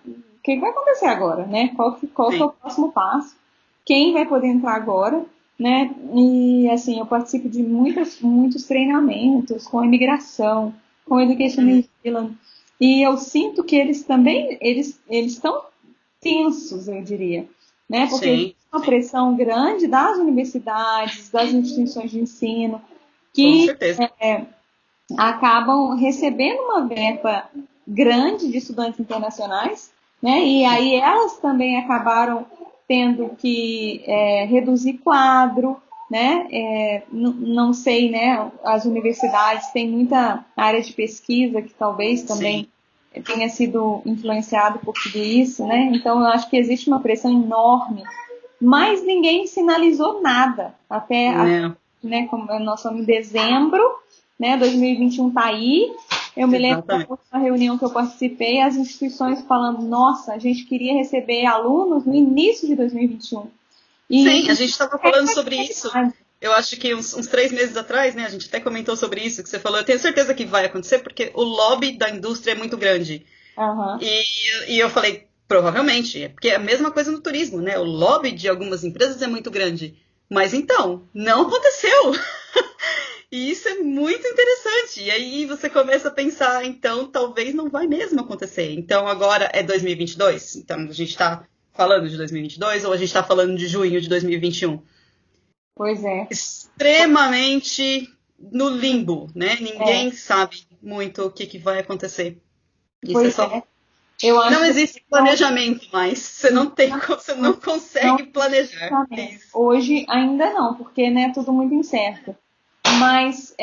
acontecer agora, né? Qual que é o próximo passo? Quem vai poder entrar agora, né? E assim, eu participo de muitos treinamentos com a imigração, com a Education New Zealand, e eu sinto que eles também eles estão tensos, eu diria, né? Porque existe uma pressão grande das universidades, das instituições de ensino, que acabam recebendo uma verba grande de estudantes internacionais, né? E aí elas também acabaram tendo que reduzir quadro, né? Não sei, né? As universidades têm muita área de pesquisa que talvez também tenha sido influenciado por tudo isso, né? Então eu acho que existe uma pressão enorme, mas ninguém sinalizou nada até né? Como nós estamos em dezembro, né? 2021 está aí. Eu me lembro da última reunião que eu participei, as instituições falando, nossa, a gente queria receber alunos no início de 2021. Sim, a gente estava falando sobre isso. Eu acho que uns 3 meses atrás, né? A gente até comentou sobre isso que você falou. Eu tenho certeza que vai acontecer, porque o lobby da indústria é muito grande. E eu falei, provavelmente, porque é a mesma coisa no turismo, né? O lobby de algumas empresas é muito grande. Mas então, não aconteceu. E isso é muito interessante. E aí você começa a pensar, então, talvez não vai mesmo acontecer. Então, agora é 2022? Então, a gente está falando de 2022 ou a gente está falando de junho de 2021? Pois é. Extremamente no limbo, né? Ninguém sabe muito o que vai acontecer. Isso é só... Eu acho não existe planejamento mais. Você não consegue planejar. Hoje ainda não, porque né, é tudo muito incerto. Mas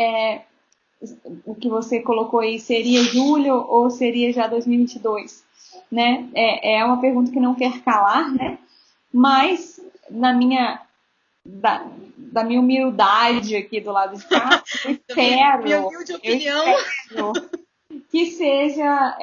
o que você colocou aí seria julho ou seria já 2022? Né? É uma pergunta que não quer calar, né? Mas da minha humildade aqui do lado de cá, eu espero, minha humilde opinião, que seja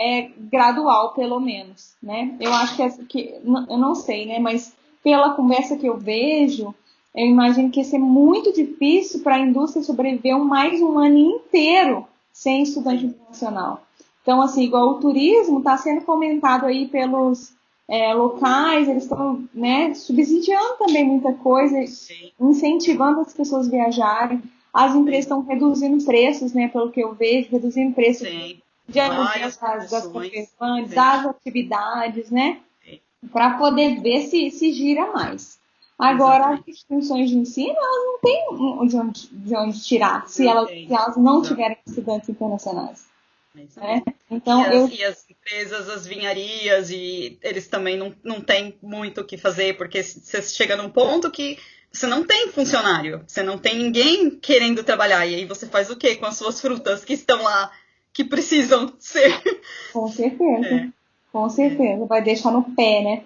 gradual, pelo menos, né? Eu acho que eu não sei, né? Mas pela conversa que eu vejo, eu imagino que ia ser muito difícil para a indústria sobreviver mais um ano inteiro sem estudante internacional. Então, assim, igual o turismo está sendo fomentado aí pelos locais, eles estão, né, subsidiando também muita coisa, incentivando as pessoas a viajarem. As empresas estão reduzindo preços, né, pelo que eu vejo, reduzindo preços de aluguel das conversões, das atividades, né, para poder ver se gira mais. Agora, as instituições de ensino, elas não têm de onde tirar, se elas não tiverem estudantes internacionais. Então, e as empresas, as vinharias, e eles também não têm muito o que fazer, porque você chega num ponto que você não tem funcionário, você não tem ninguém querendo trabalhar, e aí você faz o quê com as suas frutas que estão lá, que precisam ser... Com certeza. Com certeza, vai deixar no pé, né?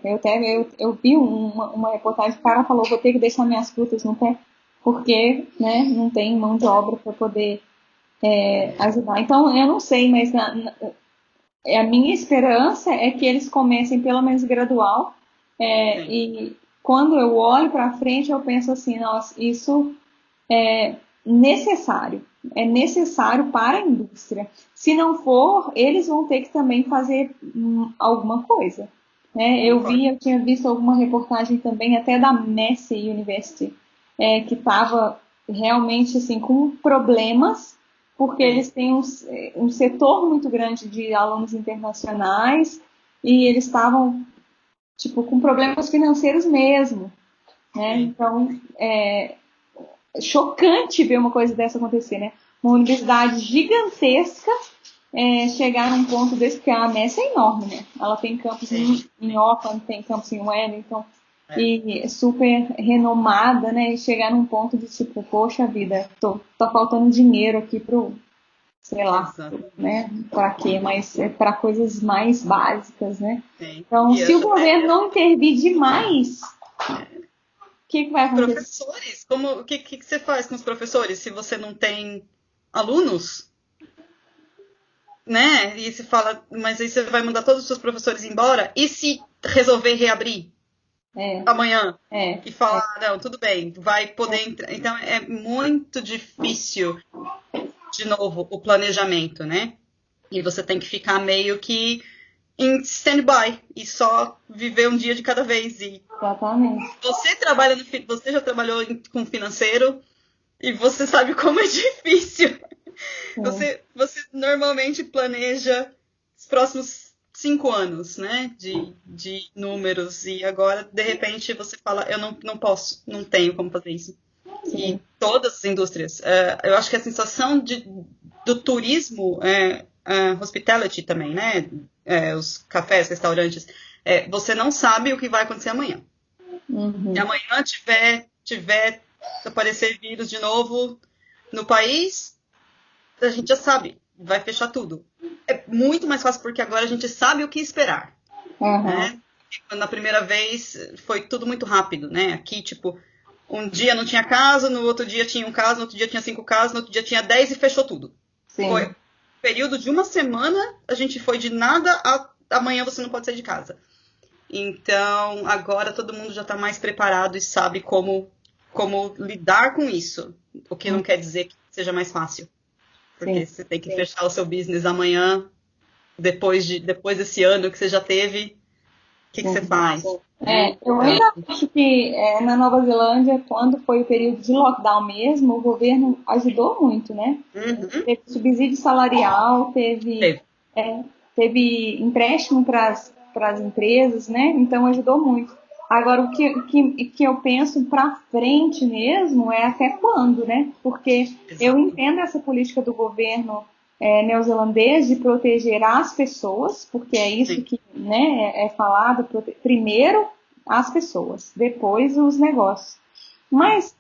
Eu vi uma reportagem, o cara falou, vou ter que deixar minhas frutas no pé, porque né, não tem mão de obra para poder ajudar. Então, eu não sei, mas a minha esperança é que eles comecem pelo menos gradual, e quando eu olho para frente, eu penso assim, nossa, isso é necessário para a indústria. Se não for, eles vão ter que também fazer alguma coisa. Né? Eu tinha visto alguma reportagem também até da Massey University, que estava realmente assim, com problemas, porque eles têm um setor muito grande de alunos internacionais e eles estavam tipo, com problemas financeiros mesmo. né? Sim. Então, é chocante ver uma coisa dessa acontecer, né? Uma universidade gigantesca chegar num ponto desse, porque a Messi é enorme, né? Ela tem campus em Auckland, tem campus em Wellington, e é super renomada, né? E chegar num ponto de tipo, poxa vida, tá faltando dinheiro aqui pro, sei lá, Exatamente. né? Para quê? Mas é para coisas mais básicas, né? Sim. Então, E se o até governo mesmo não intervir demais, o que vai acontecer? professores, o que você faz com os professores se você não tem alunos, né? E se fala, mas aí você vai mandar todos os seus professores embora? E se resolver reabrir É, amanhã? é, E falar, não, tudo bem, vai poder entrar. Então é muito difícil, de novo, o planejamento, né? E você tem que ficar meio que em stand-by e só viver um dia de cada vez. E exatamente. você já trabalhou com financeiro e você sabe como é difícil. É. Você normalmente planeja os próximos 5 anos, né? De números. E agora, de repente, você fala, eu não posso, não tenho como fazer isso. E Sim. todas as indústrias. Eu acho que a sensação do turismo, hospitality também, né? Os cafés, restaurantes, você não sabe o que vai acontecer amanhã. Se Uhum. amanhã tiver aparecer vírus de novo no país, a gente já sabe, vai fechar tudo. É muito mais fácil porque agora a gente sabe o que esperar, Uhum. né? Na primeira vez foi tudo muito rápido, né? Aqui, tipo, um dia não tinha caso, no outro dia tinha um caso, no outro dia tinha 5 casos, no outro dia tinha 10 e fechou tudo. Foi Sim. um período de uma semana, a gente foi de nada a amanhã você não pode sair de casa. Então, agora todo mundo já está mais preparado e sabe como lidar com isso. O que não quer dizer que seja mais fácil. Sim. Porque você tem que fechar o seu business amanhã, depois desse ano que você já teve, o que você Sim. faz? Né? Eu Então, ainda acho que na Nova Zelândia, quando foi o período de lockdown mesmo, o governo ajudou muito, né? Teve subsídio salarial, teve. teve empréstimo para as empresas, né? Então ajudou muito. Agora, que eu penso para frente mesmo é até quando, né? Porque eu Exato. entendo essa política do governo neozelandês de proteger as pessoas, porque é isso Sim. que né, é falado, primeiro as pessoas, depois os negócios. Mas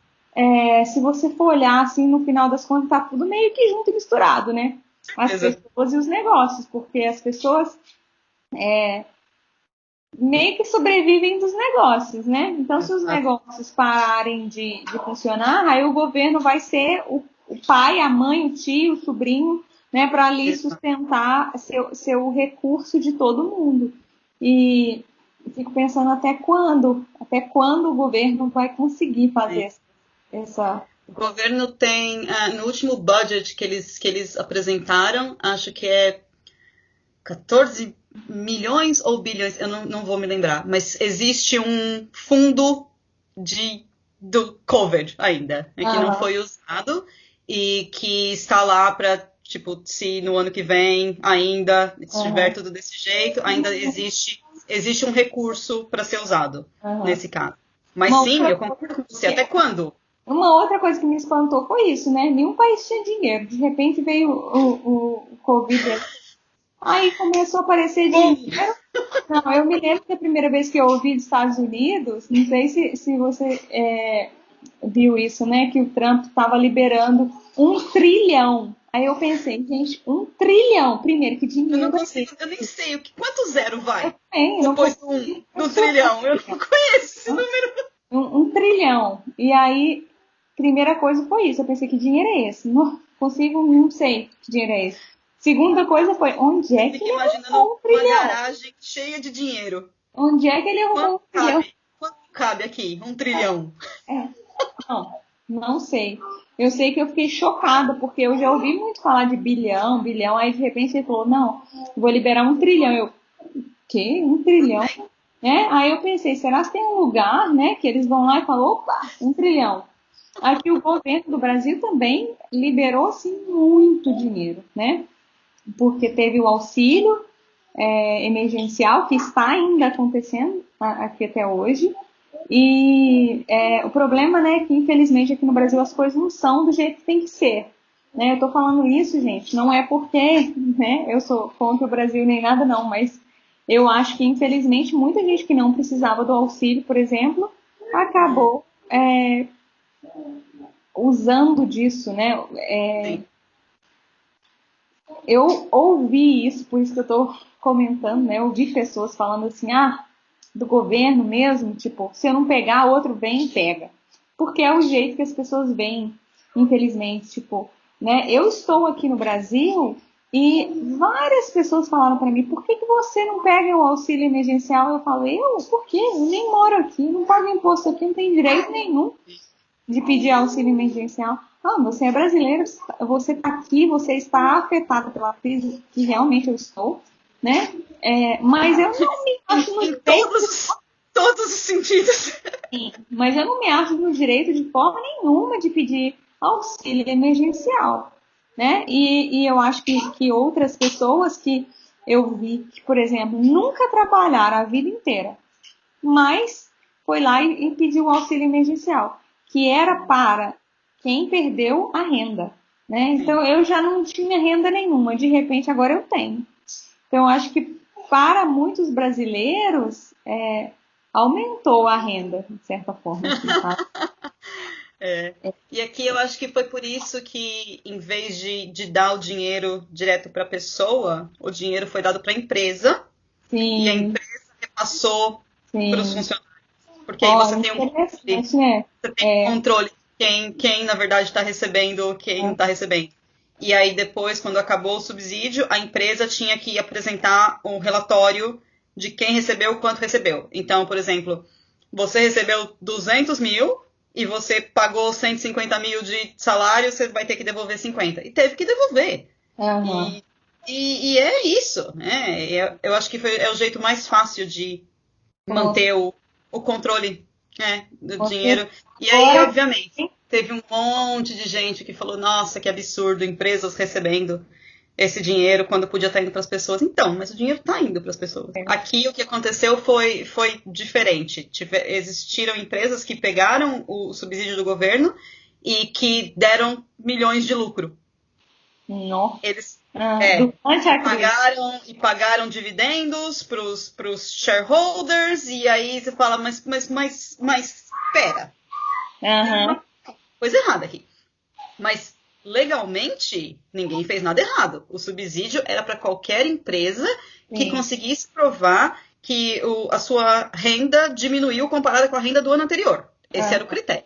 se você for olhar assim, no final das contas, tá tudo meio que junto e misturado, né? As Beleza. pessoas e os negócios, porque as pessoas meio que sobrevivem dos negócios, né? Então, se os Exato. negócios pararem de funcionar, aí o governo vai ser o pai, a mãe, o tio, o sobrinho, né, para ali Exato. sustentar seu recurso de todo mundo. E fico pensando até quando o governo vai conseguir fazer essa. O governo tem, no último budget que eles apresentaram, acho que é 14 milhões ou bilhões, eu não vou me lembrar, mas existe um fundo do COVID ainda, que não foi usado e que está lá para, tipo, se no ano que vem ainda estiver tudo desse jeito, ainda existe um recurso para ser usado nesse caso. Mas Uma sim, outra eu concordo com você. Até quando? Uma outra coisa que me espantou foi isso, né? Nenhum país tinha dinheiro. De repente veio o Covid. Aí começou a aparecer dinheiro. Não, eu me lembro que a primeira vez que eu ouvi dos Estados Unidos, não sei se você viu isso, né? Que o Trump estava liberando 1 trilhão. Aí eu pensei, gente, 1 trilhão. Primeiro, que Eu não dinheiro é consigo, eu nem sei quanto zero vai esse? Eu não depois consigo. do trilhão. Eu não conheço esse número. 1 trilhão. E aí, primeira coisa foi isso. Eu pensei, que dinheiro é esse? Não consigo, não sei que dinheiro é esse. Segunda coisa foi, onde é que Fico ele imaginando arrumou um uma trilhão? garagem cheia de dinheiro. Onde é que ele arrumou um trilhão? Quanto cabe aqui? 1 trilhão. Não, não sei. Eu sei que eu fiquei chocada, porque eu já ouvi muito falar de bilhão, bilhão, aí de repente ele falou, não, vou liberar 1 trilhão. Eu, quê? 1 trilhão? Aí eu pensei, será que tem um lugar, né, que eles vão lá e falam, opa, 1 trilhão. Aqui o governo do Brasil também liberou, assim, muito dinheiro, né? Porque teve o auxílio emergencial, que está ainda acontecendo aqui até hoje, E o problema, né, é que infelizmente aqui no Brasil as coisas não são do jeito que tem que ser. Né? Eu tô falando isso, gente, não é porque, né, eu sou contra o Brasil nem nada não, mas eu acho que infelizmente muita gente que não precisava do auxílio, por exemplo, acabou usando disso, né? Sim. Eu ouvi isso, por isso que eu tô comentando, né? Eu ouvi pessoas falando assim, do governo mesmo, tipo, se eu não pegar, outro vem e pega. Porque é o jeito que as pessoas veem, infelizmente, tipo, né? Eu estou aqui no Brasil e várias pessoas falaram para mim, por que você não pega o auxílio emergencial? Eu falei, por quê? Eu nem moro aqui, não pago imposto aqui, não tenho direito nenhum de pedir auxílio emergencial. Você é brasileiro, você está aqui, você está afetado pela crise, que realmente eu estou, né? Mas eu não me acho no Em direito, todos os sentidos. sim, mas eu não me acho no direito de forma nenhuma de pedir auxílio emergencial, né? E eu acho que outras pessoas que eu vi que, por exemplo, nunca trabalharam a vida inteira, mas foi lá e pediu o auxílio emergencial, que era para quem perdeu a renda, né? Então eu já não tinha renda nenhuma, de repente agora eu tenho. Então eu acho que para muitos brasileiros aumentou a renda, de certa forma. Assim, sabe? E aqui eu acho que foi por isso que, em vez de dar o dinheiro direto para a pessoa, o dinheiro foi dado para a empresa e a Sim, empresa repassou para os sim. funcionários. Porque aí você tem um controle, Interessante, né? você tem um controle de quem na verdade está recebendo, quem não está recebendo. E aí depois, quando acabou o subsídio, a empresa tinha que apresentar um relatório de quem recebeu, quanto recebeu. Então, por exemplo, você recebeu 200 mil e você pagou 150 mil de salário, você vai ter que devolver 50. E teve que devolver. Uhum. E é isso, né? Eu acho que é o jeito mais fácil de manter o controle, do dinheiro. E aí, Agora, obviamente, teve um monte de gente que falou, nossa, que absurdo, empresas recebendo esse dinheiro quando podia estar indo para as pessoas. Então, mas o dinheiro está indo para as pessoas. Aqui o que aconteceu foi diferente. Existiram empresas que pegaram o subsídio do governo e que deram milhões de lucro. Nossa. Eles Durante a crise. pagaram dividendos para os shareholders, e aí você fala, mas espera, tem Uhum. uma coisa errada aqui. Mas legalmente ninguém fez nada errado. O subsídio era para qualquer empresa que Sim. conseguisse provar que a sua renda diminuiu comparada com a renda do ano anterior. Esse era o critério.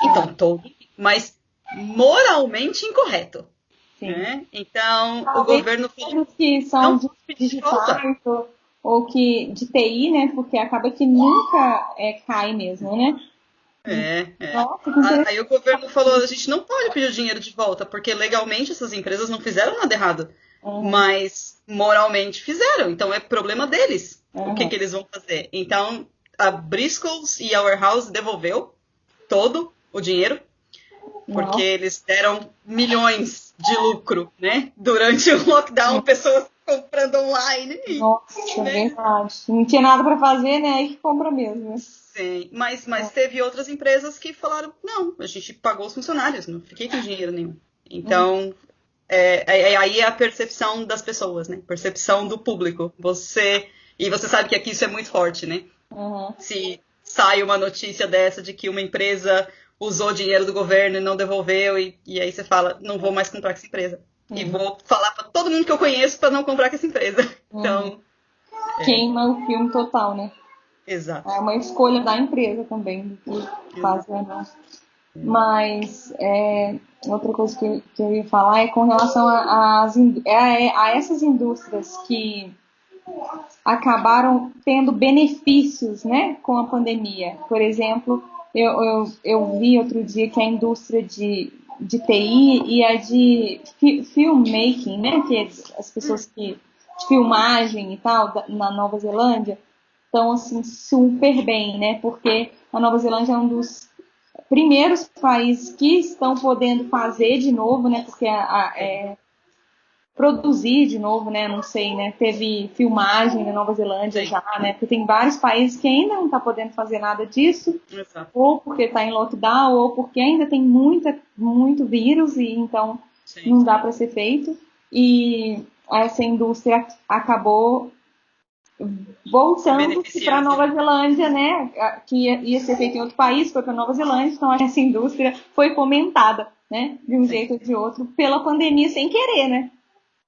Então, mas moralmente incorreto. Né? Então, o governo falou, que não são pedir de volta. digitais ou que de TI, né? Porque acaba que nunca cai mesmo, né? Nossa, que interessante. Aí o governo falou, a gente não pode pedir o dinheiro de volta, porque legalmente essas empresas não fizeram nada errado. Mas moralmente fizeram, então é problema deles. O que eles vão fazer? Então, a Briscoes e a Warehouse devolveu todo o dinheiro, porque eles deram milhões de lucro, né? Durante o lockdown, pessoas comprando online. Nossa, verdade. Não tinha nada para fazer, né? Aí que compra mesmo. Sim, mas teve outras empresas que falaram, não, a gente pagou os funcionários, não fiquei com dinheiro nenhum. Então, aí é a percepção das pessoas, né? Percepção do público. E você sabe que aqui isso é muito forte, né? Se sai uma notícia dessa de que uma empresa usou dinheiro do governo e não devolveu, e aí você fala, não vou mais comprar com essa empresa. E vou falar para todo mundo que eu conheço para não comprar com essa empresa. Então, queima o filme total, né? exato. É uma escolha da empresa também, do que fazer ou não. Mas outra coisa que eu ia falar é com relação a essas indústrias que acabaram tendo benefícios, né, com a pandemia. Por exemplo, eu vi outro dia que a indústria de TI e a de filmmaking, né, que é as pessoas que de filmagem e tal, na Nova Zelândia, estão assim super bem, né, porque a Nova Zelândia é um dos primeiros países que estão podendo fazer de novo, né, porque produzir de novo, né? Não sei, né? Teve filmagem na Nova Zelândia já, né? Porque tem vários países que ainda não está podendo fazer nada disso, Exato. ou porque está em lockdown, ou porque ainda tem muito vírus e então Sim. não dá para ser feito. E essa indústria acabou voltando para Nova Zelândia, né? Que ia ser feito em outro país, foi para Nova Zelândia, então essa indústria foi fomentada, né? De um jeito ou de outro, pela pandemia sem querer, né?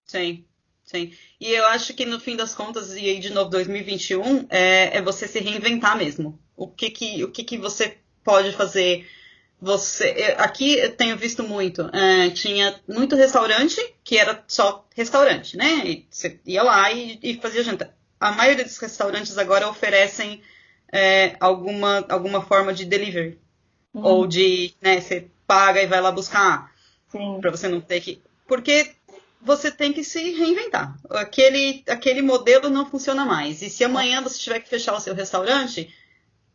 Sim, sim. E eu acho que no fim das contas, e aí de novo 2021, é você se reinventar mesmo. O que você pode fazer? Aqui eu tenho visto muito, tinha muito restaurante que era só restaurante, né? E você ia lá e fazia janta. A maioria dos restaurantes agora oferecem alguma forma de delivery. Ou de, né, você paga e vai lá buscar. Para você não ter que... Porque você tem que se reinventar. Aquele modelo não funciona mais. E se amanhã você tiver que fechar o seu restaurante,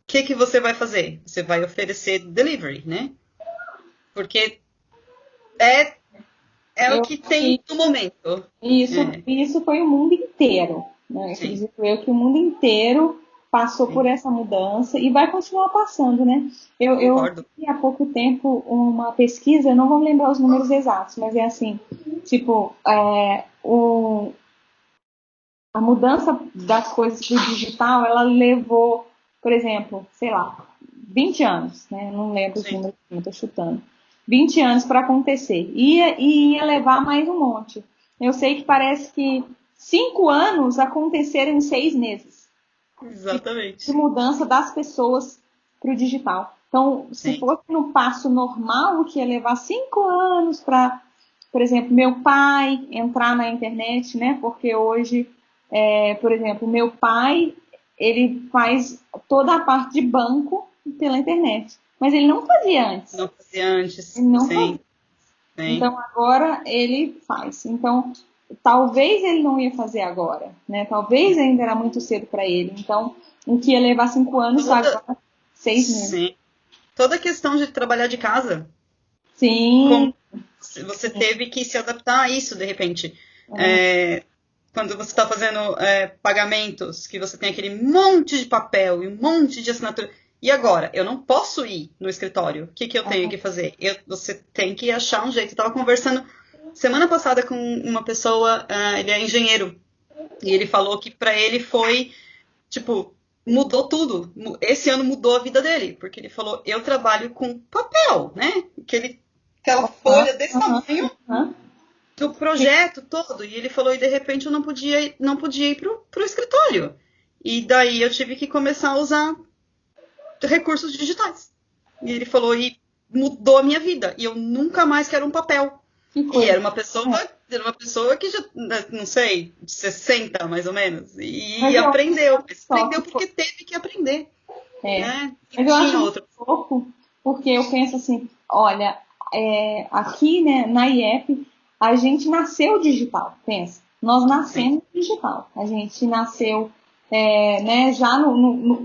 o que você vai fazer? Você vai oferecer delivery, né? Porque é o que tem no momento. Isso foi o mundo inteiro. Né? Acredito eu que o mundo inteiro passou por essa mudança e vai continuar passando, né? Eu vi há pouco tempo uma pesquisa, eu não vou lembrar os números exatos, mas é assim, tipo, a mudança das coisas para o digital, ela levou, por exemplo, sei lá, 20 anos, né? Não lembro os números, estou chutando. 20 anos para acontecer. Ia levar mais um monte. Eu sei que parece que 5 anos aconteceram em 6 meses. Exatamente. De mudança das pessoas para o digital. Então, se fosse no passo normal, que ia levar 5 anos para, por exemplo, meu pai entrar na internet, né? Porque hoje, por exemplo, meu pai, ele faz toda a parte de banco pela internet. Mas ele não fazia antes. Não fazia antes. Ele não fazia. Então, agora ele faz. Então, talvez ele não ia fazer agora, né? Talvez ainda era muito cedo para ele. Então, o que ia levar 5 anos, agora 6 meses. Sim. Toda a questão de trabalhar de casa. Sim. Você teve que se adaptar a isso, de repente. Quando você está fazendo pagamentos, que você tem aquele monte de papel e um monte de assinatura. E agora? Eu não posso ir no escritório. O que eu tenho que fazer? Você tem que achar um jeito. Eu estava conversando semana passada com uma pessoa, ele é engenheiro. E ele falou que para ele foi, tipo, mudou tudo. Esse ano mudou a vida dele. Porque ele falou, eu trabalho com papel, né? Aquela folha desse tamanho do projeto todo. E ele falou, e de repente eu não podia ir pro escritório. E daí eu tive que começar a usar recursos digitais. E ele falou, e mudou a minha vida. E eu nunca mais quero um papel. E era uma pessoa que já, não sei, de 60 mais ou menos. E aprendeu. Aprendeu porque teve que aprender. Né? Mas eu acho um pouco, porque eu penso assim, olha, aqui, né, na IEP, a gente nasceu digital, pensa. Nós nascemos digital. A gente nasceu né, já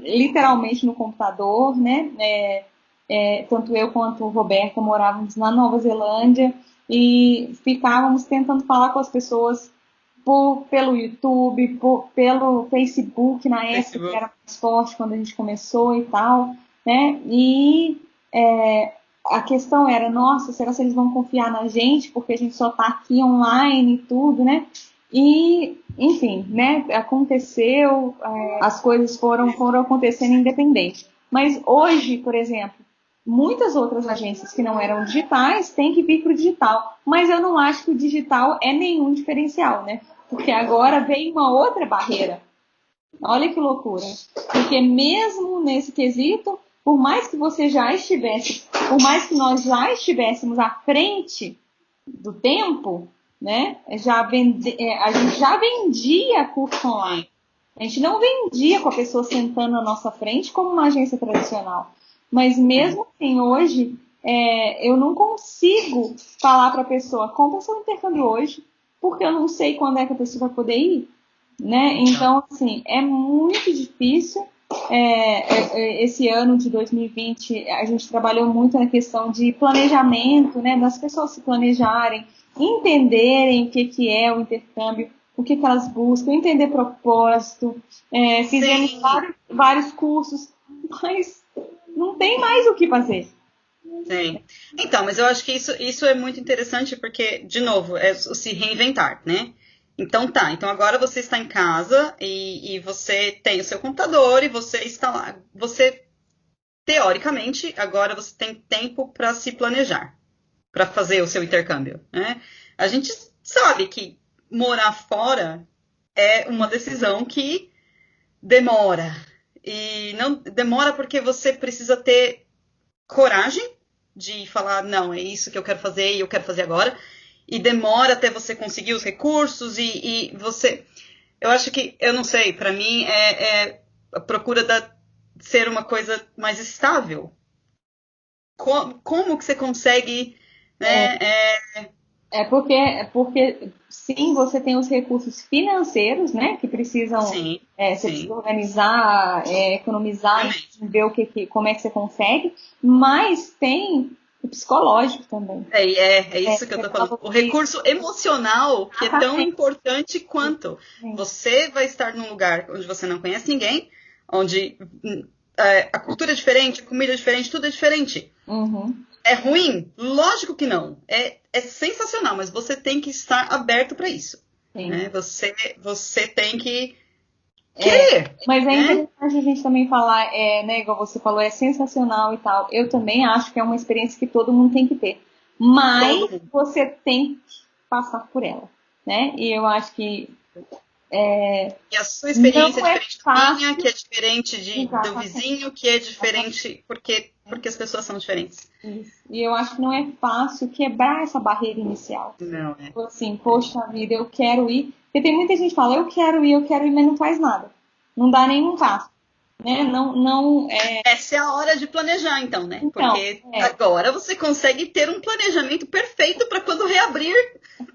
literalmente no computador, né? Tanto eu quanto o Roberto morávamos na Nova Zelândia e ficávamos tentando falar com as pessoas pelo YouTube, pelo Facebook, na época que era mais forte quando a gente começou e tal, né? E a questão era, nossa, será que eles vão confiar na gente porque a gente só tá aqui online e tudo, né? E, enfim, né, aconteceu, as coisas foram acontecendo independente. Mas hoje, por exemplo, muitas outras agências que não eram digitais têm que vir para o digital. Mas eu não acho que o digital é nenhum diferencial, né? Porque agora vem uma outra barreira. Olha que loucura. Porque mesmo nesse quesito, por mais que você já estivesse, por mais que nós já estivéssemos à frente do tempo, né? A gente já vendia curso online. A gente não vendia com a pessoa sentando na nossa frente como uma agência tradicional. Mas mesmo assim, hoje, eu não consigo falar para a pessoa, compra seu intercâmbio hoje, porque eu não sei quando é que a pessoa vai poder ir. Né? Então, assim, é muito difícil. Esse ano de 2020, a gente trabalhou muito na questão de planejamento, né? Das pessoas se planejarem entenderem o que é o intercâmbio, o que elas buscam, entender propósito. Fizemos vários cursos, mas não tem mais o que fazer. Sim. Então, mas eu acho que isso é muito interessante porque, de novo, é o se reinventar, né? Então então agora você está em casa e você tem o seu computador e você está lá. Você, teoricamente, agora você tem tempo para se planejar, para fazer o seu intercâmbio, né? A gente sabe que morar fora é uma decisão que demora. E não demora porque você precisa ter coragem de falar, não, é isso que eu quero fazer e eu quero fazer agora. E demora até você conseguir os recursos e você... Eu acho que, eu não sei, para mim é a procura ser uma coisa mais estável. Como que você consegue, né? Porque sim, você tem os recursos financeiros, né, que precisam, Sim, você precisa organizar, economizar, ver como é que você consegue, mas tem o psicológico também. É isso que eu tô falando. O recurso emocional, que é tão importante quanto. Você vai estar num lugar onde você não conhece ninguém, onde a cultura é diferente, a comida é diferente, tudo é diferente. Uhum. É ruim? Lógico que não. É sensacional, mas você tem que estar aberto para isso. Né? Você tem que querer. Mas é interessante a gente também falar, né, igual você falou, é sensacional e tal. Eu também acho que é uma experiência que todo mundo tem que ter. Mas você tem que passar por ela. Né? E eu acho que e a sua experiência é diferente da minha, que é diferente do vizinho, que é diferente porque as pessoas são diferentes. Isso. E eu acho que não é fácil quebrar essa barreira inicial. Não, Assim, poxa vida, eu quero ir. Porque tem muita gente que fala, eu quero ir, mas não faz nada. Não dá nenhum passo. Né? Essa é a hora de planejar, então, né? Porque agora você consegue ter um planejamento perfeito para quando reabrir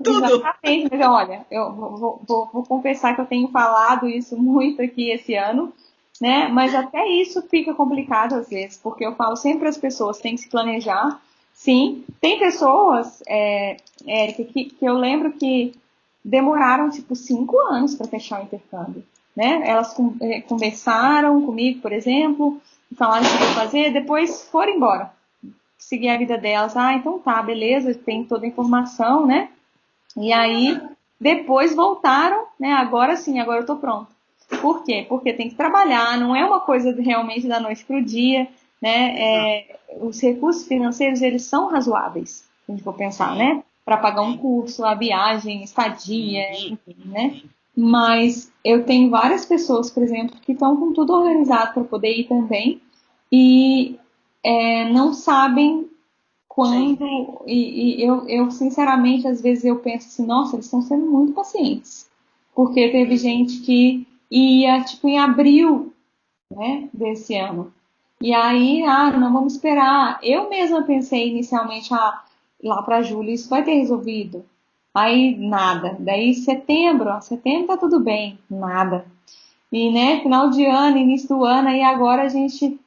tudo. Exatamente, mas olha, eu vou confessar que eu tenho falado isso muito aqui esse ano, né? Mas até isso fica complicado às vezes, porque eu falo sempre às pessoas, tem que se planejar. Sim, tem pessoas, Érica, que eu lembro que demoraram tipo 5 anos para fechar o intercâmbio. Né? Elas conversaram comigo, por exemplo, falaram o que ia fazer, depois foram embora, seguir a vida delas. Então tá, beleza, tem toda a informação, né? E aí, depois voltaram, né? Agora sim, agora eu tô pronta. Por quê? Porque tem que trabalhar, não é uma coisa realmente da noite pro dia, né? Os recursos financeiros, eles são razoáveis, se a gente for pensar, né? Para pagar um curso, a viagem, estadia, enfim, né? Mas eu tenho várias pessoas, por exemplo, que estão com tudo organizado para poder ir também e não sabem quando. E eu, sinceramente, às vezes eu penso assim, nossa, eles estão sendo muito pacientes. Porque teve gente que ia, tipo, em abril, né, desse ano. E aí, não vamos esperar. Eu mesma pensei inicialmente, lá para julho isso vai ter resolvido. Aí, nada. Daí, setembro tá tudo bem. Nada. E, né, final de ano, início do ano, aí agora a gente,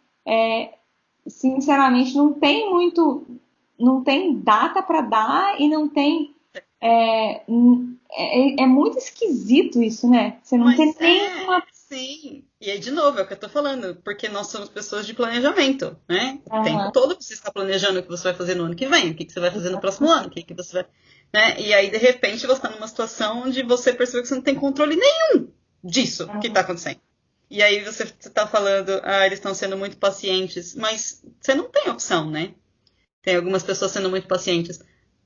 sinceramente, não tem data para dar e não tem... É muito esquisito isso, né? Você não tem nenhuma... Sim, e aí de novo, é o que eu tô falando, porque nós somos pessoas de planejamento, né? O tempo todo você está planejando o que você vai fazer no ano que vem, o que você vai fazer no próximo ano, o que você vai... Né? E aí, de repente, você está numa situação onde você percebe que você não tem controle nenhum disso que está acontecendo. E aí você está falando, eles estão sendo muito pacientes, mas você não tem opção, né? Tem algumas pessoas sendo muito pacientes.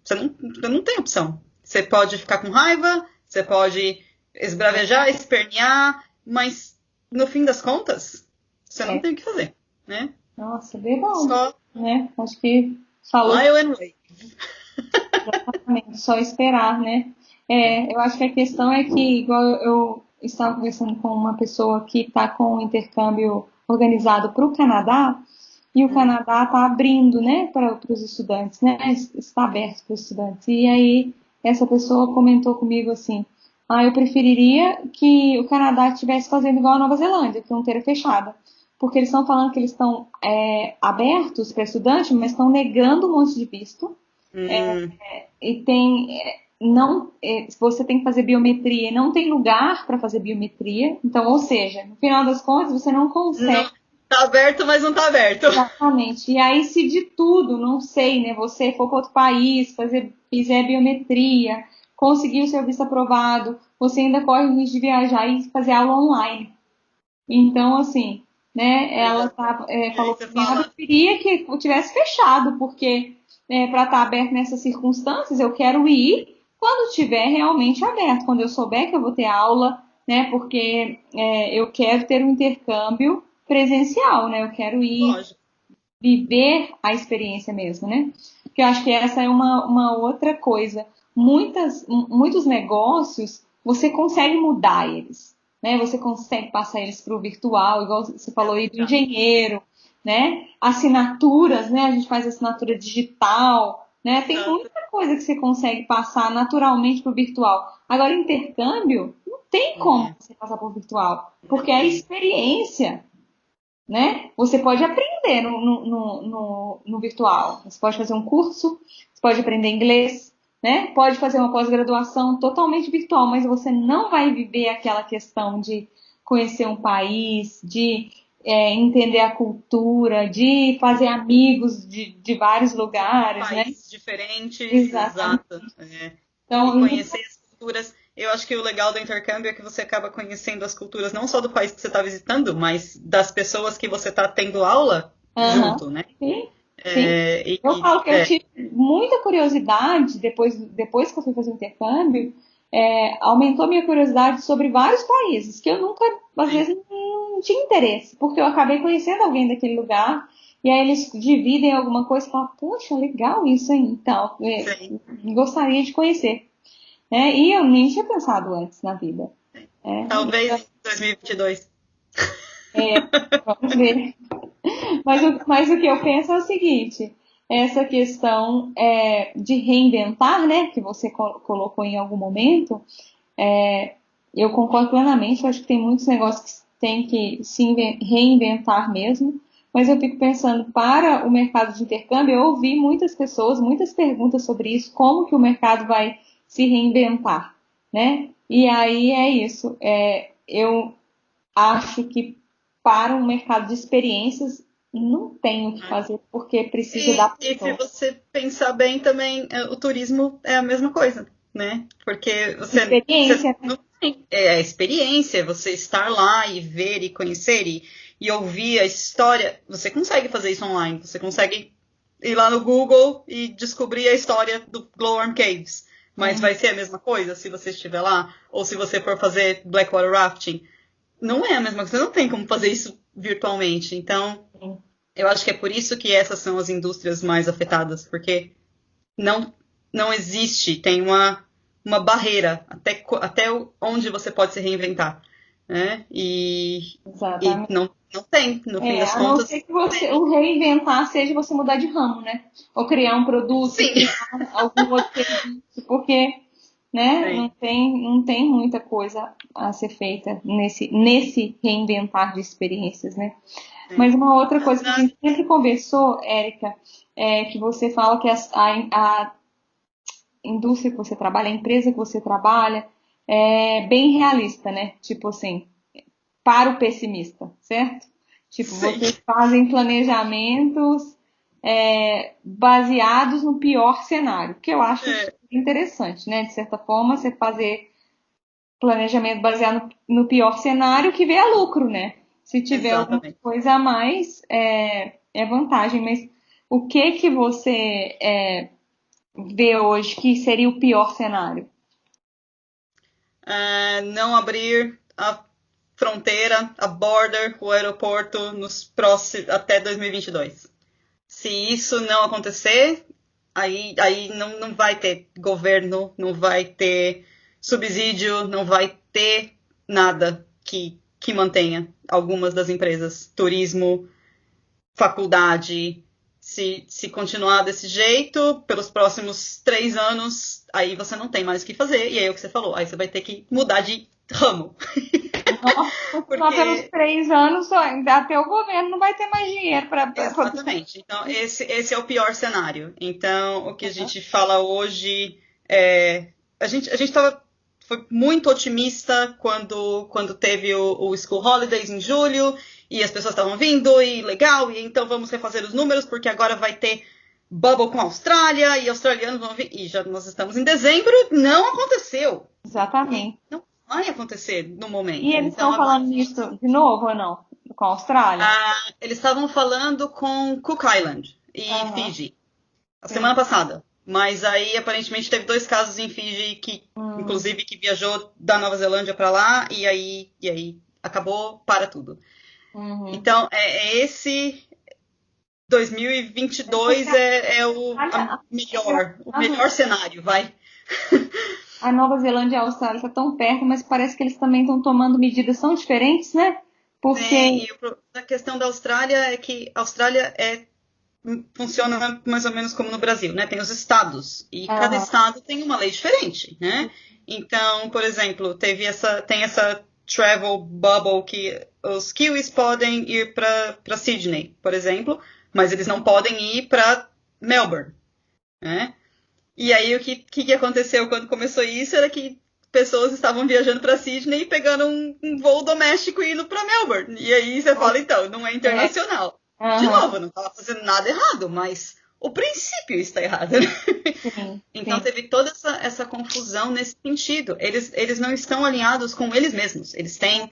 Você não tem opção. Você pode ficar com raiva, você pode esbravejar, espernear, mas no fim das contas, você não tem o que fazer, né? Nossa, verdade. Né? Acho que falou. Exatamente, só esperar, né? Eu acho que a questão é que, igual eu estava conversando com uma pessoa que está com o intercâmbio organizado para o Canadá, e o Canadá está abrindo, né, para os estudantes, né? Está aberto para os estudantes. E aí, essa pessoa comentou comigo assim, eu preferiria que o Canadá estivesse fazendo igual a Nova Zelândia, que é fronteira fechada. Porque eles estão falando que eles estão abertos para estudante, mas estão negando um monte de visto. Hum, E tem, não, você tem que fazer biometria, não tem lugar para fazer biometria. Então, ou seja, no final das contas, você não não, consegue. tá aberto, mas não tá aberto. Exatamente. E aí, se de tudo, não sei, né? Você for para outro país, fizer biometria, conseguir o seu visto aprovado, você ainda corre o risco de viajar e fazer aula online. Então, assim, né? Ela E aí falou você que ela fala, preferia que eu tivesse fechado, porque para estar aberto nessas circunstâncias, eu quero ir quando estiver realmente aberto, quando eu souber que eu vou ter aula, né? Porque eu quero ter um intercâmbio presencial, né? Eu quero ir lógico. viver a experiência mesmo, né? Porque eu acho que essa é uma outra coisa. Muitos negócios, você consegue mudar eles, né? Você consegue passar eles para o virtual, igual você falou aí do Já. engenheiro, né? Assinaturas, né? A gente faz assinatura digital, né? Tem Exato. muita coisa que você consegue passar naturalmente para o virtual. Agora, intercâmbio, não tem como É, você passar para o virtual, não porque é a tem. experiência, né? Você pode aprender no virtual. Você pode fazer um curso, você pode aprender inglês, né? Pode fazer uma pós-graduação totalmente virtual, mas você não vai viver aquela questão de conhecer um país, de entender a cultura, de fazer amigos de vários lugares, né? Países diferentes, Exatamente. exato. É. E Então, conhecer as culturas. Eu acho que o legal do intercâmbio é que você acaba conhecendo as culturas não só do país que você está visitando, mas das pessoas que você está tendo aula aham, junto, né? sim, sim. É, Eu falo que eu tive muita curiosidade depois que eu fui fazer o intercâmbio, aumentou minha curiosidade sobre vários países que eu nunca, às sim, vezes, não tinha interesse, porque eu acabei conhecendo alguém daquele lugar e aí eles dividem alguma coisa e falam, poxa, legal isso, hein? Então, sim. gostaria de conhecer, né? E eu nem tinha pensado antes na vida, né? Talvez em 2022. Vamos ver. Mas o que eu penso é o seguinte, essa questão de reinventar, né, que você colocou em algum momento, eu concordo plenamente, eu acho que tem muitos negócios que tem que se reinventar mesmo, mas eu fico pensando, para o mercado de intercâmbio, eu ouvi muitas pessoas, muitas perguntas sobre isso, como que o mercado vai se reinventar, né? E aí é isso, eu acho que para um mercado de experiências não tem o que fazer porque precisa da E se pessoa. você pensar bem também, o turismo é a mesma coisa, né? Porque você Experiência, né? não tem a experiência, você estar lá e ver e conhecer e ouvir a história. Você consegue fazer isso online, você consegue ir lá no Google e descobrir a história do Glowworm Caves. Mas Uhum. vai ser a mesma coisa se você estiver lá, ou se você for fazer Blackwater Rafting. Não é a mesma coisa, você não tem como fazer isso virtualmente. Então, eu acho que é por isso que essas são as indústrias mais afetadas, porque não, não existe, tem uma barreira até onde você pode se reinventar, né? E Exatamente. não tem, no fim das A não contas, ser que você, o reinventar seja você mudar de ramo, né? Ou criar um produto, sim. criar algum outro serviço, porque, né, Sim. não tem muita coisa a ser feita nesse reinventar de experiências, né? Mas uma outra coisa que a gente sempre conversou, Érica, é que você fala que a indústria que você trabalha, a empresa que você trabalha, é bem realista, né? Tipo assim, para o pessimista, certo? Tipo, Sim. vocês fazem planejamentos baseados no pior cenário, que eu acho É, interessante, né? De certa forma, você fazer planejamento baseado no pior cenário que vê a lucro, né? Se tiver alguma exatamente. coisa a mais, é vantagem. Mas o que você vê hoje que seria o pior cenário? Não abrir a fronteira, a border, o aeroporto nos próximos até 2022. Se isso não acontecer, aí não vai ter governo, não vai ter subsídio, não vai ter nada que mantenha algumas das empresas. Turismo, faculdade. Se continuar desse jeito, pelos próximos 3 anos, aí você não tem mais o que fazer. E aí é o que você falou, aí você vai ter que mudar de ramo. Nossa, Porque só pelos 3 anos, até o governo não vai ter mais dinheiro para. exatamente. Então, esse é o pior cenário. Então, o que a gente fala hoje é. Foi muito otimista quando teve o School Holidays em julho, e as pessoas estavam vindo, e legal, e então vamos refazer os números, porque agora vai ter bubble com a Austrália, e australianos vão vir. E já nós estamos em dezembro, não aconteceu. Exatamente. Não vai acontecer no momento. E eles Então, estão falando nisso de novo ou não? Com a Austrália? eles estavam falando com Cook Island e Fiji a semana passada. Mas aí, aparentemente, teve 2 casos em Fiji, inclusive, que viajou da Nova Zelândia para lá, e aí acabou, para tudo. Então, esse 2022 é o melhor cenário, vai. A Nova Zelândia e a Austrália estão tão perto, mas parece que eles também estão tomando medidas tão diferentes, né? Porque... E a questão da Austrália é que a Austrália funciona mais ou menos como no Brasil, né? Tem os estados, e cada estado tem uma lei diferente, né? Então, por exemplo, tem essa travel bubble que os kiwis podem ir para Sydney, por exemplo, mas eles não podem ir para Melbourne, né? E aí o que aconteceu quando começou isso era que pessoas estavam viajando para Sydney e pegando um voo doméstico e indo para Melbourne. E aí você fala, então, não é internacional. De novo, não estava fazendo nada errado, mas o princípio está errado, né? Então teve toda essa confusão nesse sentido. Eles não estão alinhados com eles mesmos. Eles têm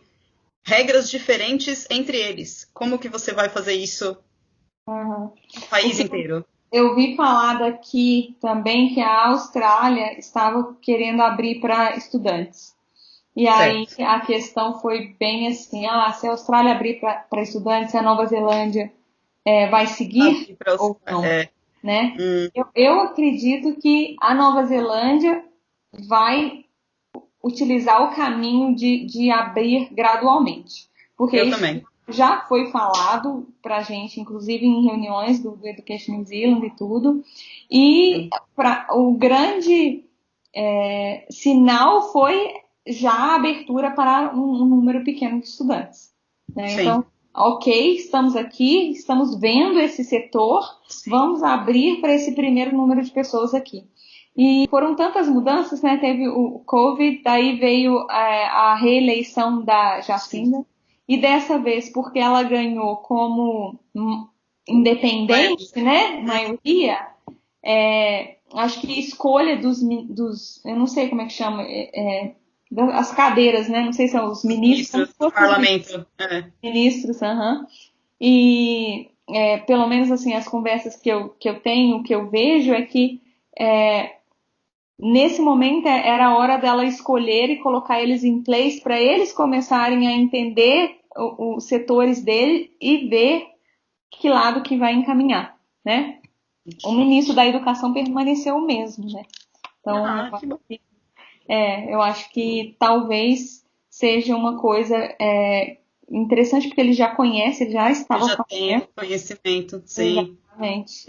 regras diferentes entre eles. Como que você vai fazer isso no país inteiro? Eu vi falar daqui também que a Austrália estava querendo abrir para estudantes. E aí a questão foi bem assim, se a Austrália abrir para estudantes, a Nova Zelândia vai seguir ou não, né? Eu acredito que a Nova Zelândia vai utilizar o caminho de abrir gradualmente. Porque eu isso também. Já foi falado pra gente, inclusive em reuniões do Education New Zealand e tudo. E o grande sinal foi já a abertura para um número pequeno de estudantes, né? Então, ok, estamos aqui, estamos vendo esse setor, vamos abrir para esse primeiro número de pessoas aqui. E foram tantas mudanças, né? Teve o Covid, daí veio a reeleição da Jacinda, e dessa vez, porque ela ganhou como independente, né? Maioria, acho que escolha dos eu não sei como é que chama, as cadeiras, né? Não sei se são os ministros do parlamento. Ministros, E pelo menos assim, as conversas que eu tenho, que eu vejo é que nesse momento era a hora dela escolher e colocar eles em place para eles começarem a entender os setores dele e ver que lado que vai encaminhar, né? O ministro da Educação permaneceu o mesmo, né? Então, eu acho que talvez seja uma coisa interessante, porque ele já conhece, ele já estava fazendo. Ele já tem conhecimento, sim. Exatamente.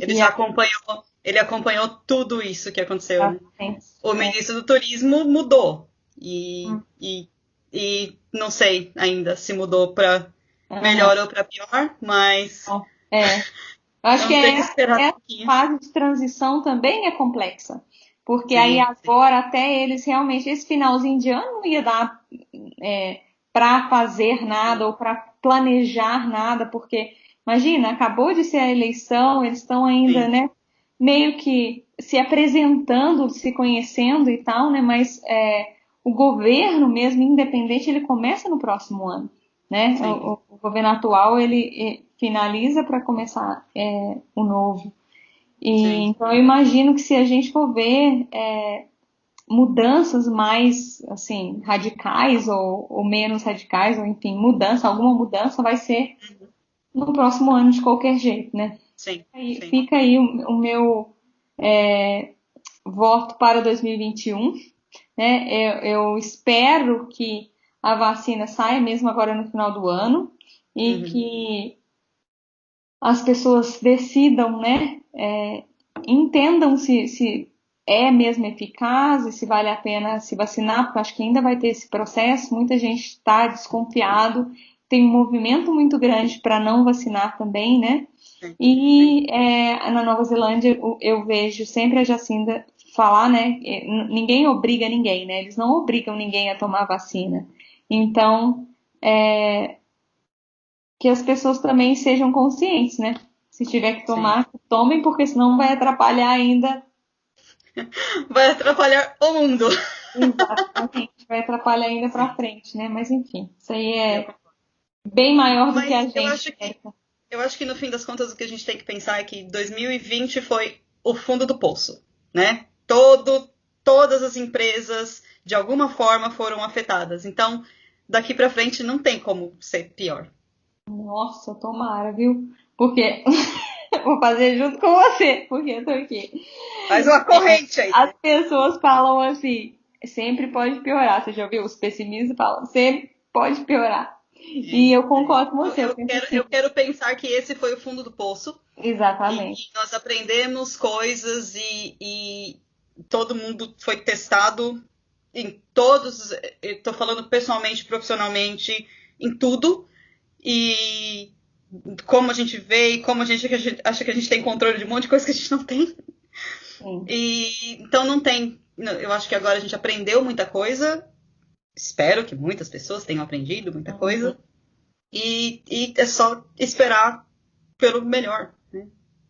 Ele acompanhou tudo isso que aconteceu. Né? O ministro do Turismo mudou. E não sei ainda se mudou para melhor ou para pior, mas... Acho que essa fase de transição também é complexa. Porque aí agora até eles realmente, esse finalzinho de ano não ia dar para fazer nada ou para planejar nada, porque, imagina, acabou de ser a eleição, eles estão ainda, né, meio que se apresentando, se conhecendo e tal, né, mas o governo mesmo, independente, ele começa no próximo ano, né, o governo atual, ele finaliza para começar o novo. Então eu imagino que se a gente for ver mudanças mais assim radicais ou menos radicais, ou enfim, alguma mudança vai ser no próximo ano de qualquer jeito, né? Fica aí o meu voto para 2021, né? Eu espero que a vacina saia mesmo agora no final do ano e que as pessoas decidam, né? Entendam se é mesmo eficaz e se vale a pena se vacinar, porque eu acho que ainda vai ter esse processo. Muita gente está desconfiado, tem um movimento muito grande para não vacinar também, né? Sim, sim. E na Nova Zelândia eu vejo sempre a Jacinda falar, né? Ninguém obriga ninguém, né? Eles não obrigam ninguém a tomar vacina. Então, que as pessoas também sejam conscientes, né? Se tiver que Sim. tomar, tomem, porque senão vai atrapalhar ainda. Vai atrapalhar o mundo. Exatamente, vai atrapalhar ainda pra Sim, frente, né? Mas enfim, isso aí eu é concordo. bem maior do que a Mas gente, Érica. eu acho que no fim das contas o que a gente tem que pensar é que 2020 foi o fundo do poço, né? Todas as empresas de alguma forma foram afetadas. Então, daqui para frente não tem como ser pior. Nossa, tomara, viu? Porque vou fazer junto com você, porque eu tô aqui. Faz uma corrente aí. As pessoas falam assim, sempre pode piorar. Você já ouviu? Os pessimistas falam, sempre pode piorar. E É, eu é. concordo com Eu, você, eu eu penso quero, assim. eu quero pensar que esse foi o fundo do poço e Exatamente. que nós aprendemos coisas e todo mundo foi testado em todos. Eu estou falando pessoalmente, profissionalmente, em tudo. E como a gente vê e como a gente acha que a gente tem controle de um monte de coisa que a gente não tem. Sim. E então não tem. Eu acho que agora a gente aprendeu muita coisa. Espero que muitas pessoas tenham aprendido muita Uhum. coisa. E é só esperar pelo melhor.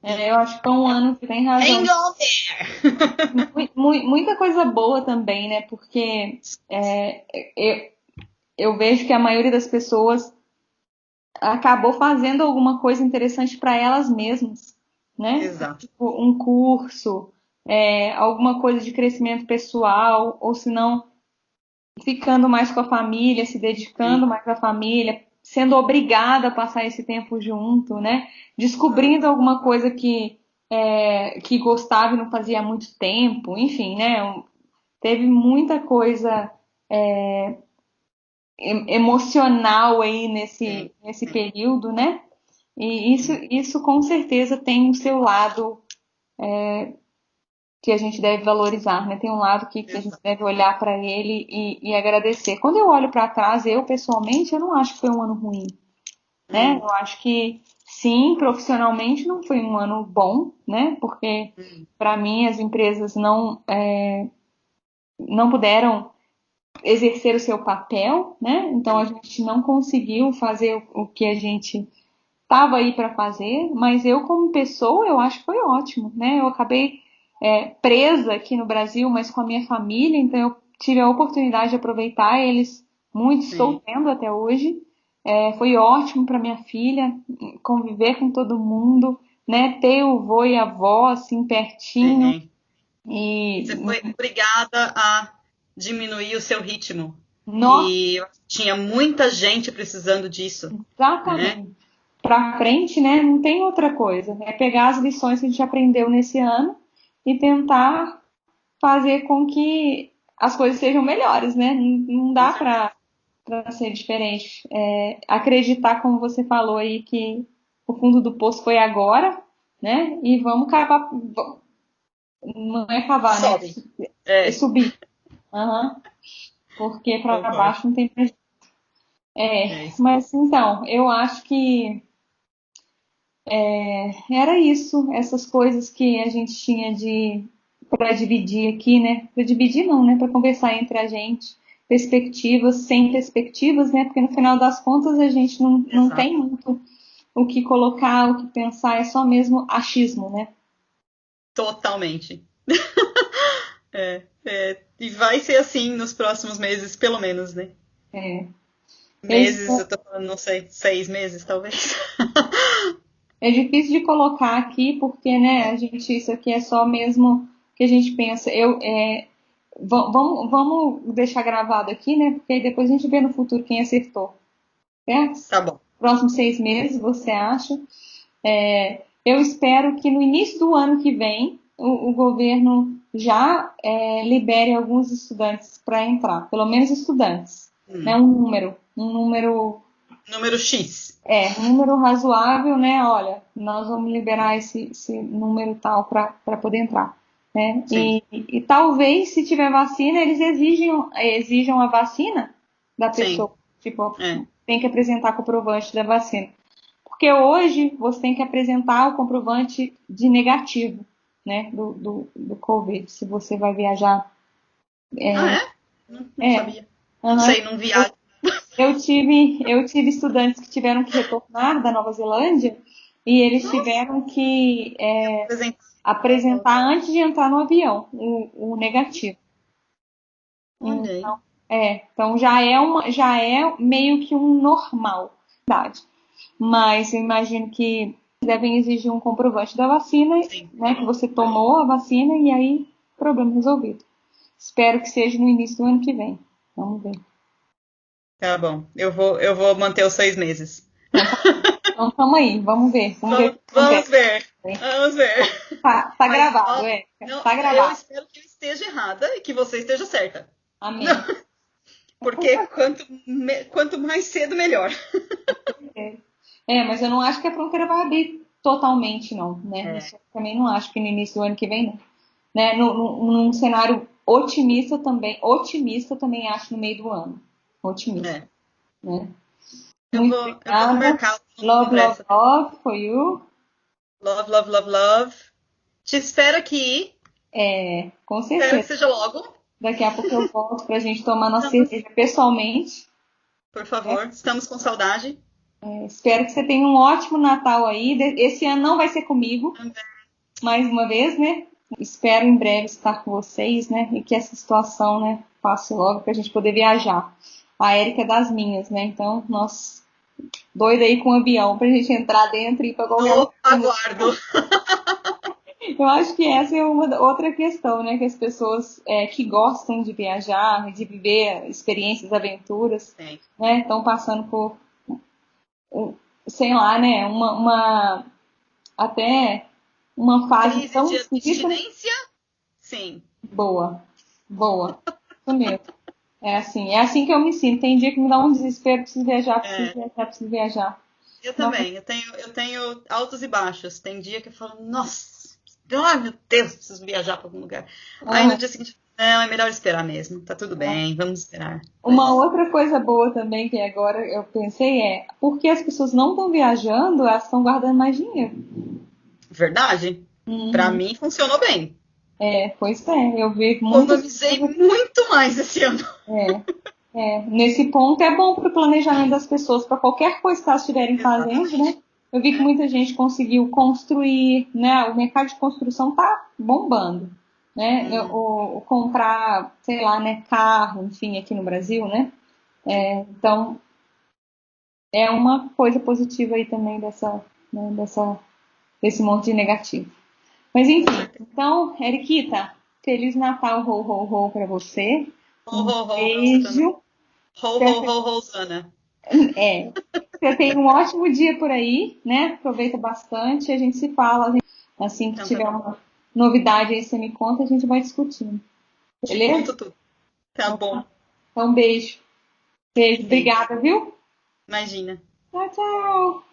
Né? Eu acho que foi um ano que tem razão. Hang on there! Muita coisa boa também, né? Porque eu, eu vejo que a maioria das pessoas acabou fazendo alguma coisa interessante para elas mesmas, né? Exato. Tipo, um curso, alguma coisa de crescimento pessoal, ou se não, ficando mais com a família, se dedicando Sim. mais à família, sendo obrigada a passar esse tempo junto, né? Descobrindo alguma coisa que gostava e não fazia há muito tempo, enfim, né? Teve muita coisa emocional aí Sim, nesse sim, período, né? E sim. isso com certeza tem o seu lado que a gente deve valorizar, né? Tem um lado que a gente Exato. deve olhar para ele e agradecer. Quando eu olho para trás, eu pessoalmente, eu não acho que foi um ano ruim, né? Hum, Eu acho que sim, profissionalmente não foi um ano bom, né? Porque hum, para mim as empresas não puderam exercer o seu papel, né? Então a hum. gente não conseguiu fazer o que a gente estava aí para fazer, mas eu como pessoa eu acho que foi ótimo, né? Eu acabei presa aqui no Brasil, mas com a minha família, então eu tive a oportunidade de aproveitar eles muito, estou Sim. tendo até hoje. Foi ótimo para minha filha conviver com todo mundo, né? Ter o vô e a avó assim pertinho Sim. e Você foi obrigada a diminuir o seu ritmo. nossa, E tinha muita gente precisando disso, né? exatamente. Para frente, né? Não tem outra coisa. É pegar as lições que a gente aprendeu nesse ano e tentar fazer com que as coisas sejam melhores, né? Não Com dá certeza. para ser diferente. Acreditar, como você falou aí, que o fundo do poço foi agora, né? E vamos cavar, não é cavar, né? Sobe. É É, subir. Aham. Porque para concordo. baixo não tem pra... É isso. Mas então, eu acho que era isso, essas coisas que a gente tinha de para dividir aqui, né? Para dividir não, né? Para conversar entre a gente, perspectivas, sem perspectivas, né? Porque no final das contas a gente não Exato. tem muito o que colocar, o que pensar, é só mesmo achismo, né? Totalmente. E vai ser assim nos próximos meses, pelo menos, né? É, eu Meses, espero- eu tô falando, não sei, 6 meses, talvez. é difícil de colocar aqui porque, né? A gente isso aqui é só mesmo o que a gente pensa. Vamos deixar gravado aqui, né? Porque aí depois a gente vê no futuro quem acertou, certo? Tá bom. Próximos 6 meses, você acha? Eu espero que no início do ano que vem o governo já libere alguns estudantes para entrar, pelo menos estudantes, né? Hum. Número X. Um número razoável, né? Olha, nós vamos liberar esse número tal para poder entrar. né? Sim. E talvez, se tiver vacina, eles exijam a vacina da Sim. pessoa. Tipo, É. tem que apresentar comprovante da vacina. Porque hoje você tem que apresentar o comprovante de negativo, né, do Covid, se você vai viajar. Ah, é? Não É, sabia. Não aham. sei, não viajo. Eu tive estudantes que tiveram que retornar da Nova Zelândia e eles Nossa, tiveram que apresentar. apresentar antes de entrar no avião o negativo. Olha aí. Então já é meio que um normal, verdade. Mas eu imagino que devem exigir um comprovante da vacina, Sim. né, que você tomou a vacina e aí problema resolvido. Espero que seja no início do ano que vem. Vamos ver. Tá bom. Eu vou manter os 6 meses. Então tá. Então tamo aí, vamos ver. Vamos ver o Vamos, que vamos acontece. ver. Vamos ver. Tá Mas, gravado, ó, não, Tá eu gravado. espero que eu esteja errada e que você esteja certa. Não, Amém. porque quanto mais cedo, melhor. Mas eu não acho que a fronteira vai abrir totalmente, não, né? É. Isso eu também não acho que no início do ano que vem, não. Né? Num cenário otimista também acho no meio do ano. Otimista, É. né? Eu Muito vou, eu vou no obrigada. mercado, não com Love, love, pressa. love for you. Love, love, love, love. Te espero aqui. Com Espero que certeza. seja logo. Daqui a pouco eu volto pra gente tomar nossa Estamos, cerveja pessoalmente. por Né? favor, estamos com saudade. Espero que você tenha um ótimo Natal aí. Esse ano não vai ser comigo, mais uma vez, né? Espero em breve estar com vocês, né? E que essa situação, né, passe logo para a gente poder viajar. A Érica é das minhas, né? Então, nós doida aí com o avião pra gente entrar dentro e ir para qualquer No lugar do mundo. aguardo. Eu acho que essa é uma outra questão, né? Que as pessoas que gostam de viajar, de viver experiências, aventuras, Sim. né? Estão passando por, sei lá, né? Até uma fase Crise tão de esquisita, né? abstinência? Sim. Boa, boa. Isso mesmo. É assim que eu me sinto. Tem dia que me dá um desespero, preciso viajar, preciso É, viajar, preciso viajar. eu Não, também. Eu tenho altos e baixos. Tem dia que eu falo, nossa, ai meu Deus, preciso viajar para algum lugar. Aí no ah, dia seguinte, não, é melhor esperar mesmo. Tá tudo bem, vamos esperar. uma Mas, outra coisa boa também que agora eu pensei porque as pessoas não estão viajando, elas estão guardando mais dinheiro. verdade? Para Uhum. mim funcionou bem. Pois é, eu vejo muitas Economizei pessoas. muito mais esse ano. Nesse ponto é bom para o planejamento das pessoas, para qualquer coisa que elas estiverem fazendo, né? Exatamente. Eu vi que É. muita gente conseguiu construir, né? O mercado de construção tá bombando, né? Uhum. O comprar, sei lá, né? Carro, enfim, aqui no Brasil, né? Então é uma coisa positiva aí também desse monte de negativo. Mas Com enfim, certeza. então, Eriquita, Feliz Natal, ho, ho, ho para você. Ho, Um ho, ho pra você também. beijo. Ho, ho, ho, Rosana. É, Você tem um ótimo dia por aí, né? Aproveita bastante. A gente se fala. Assim que Então tá tiver bom. uma novidade aí, você me conta, a gente vai discutindo. Te Beleza? conto tudo. Tá bom. Então, beijo. Beijo. Beijo. Obrigada, viu? Imagina. Tchau, tchau.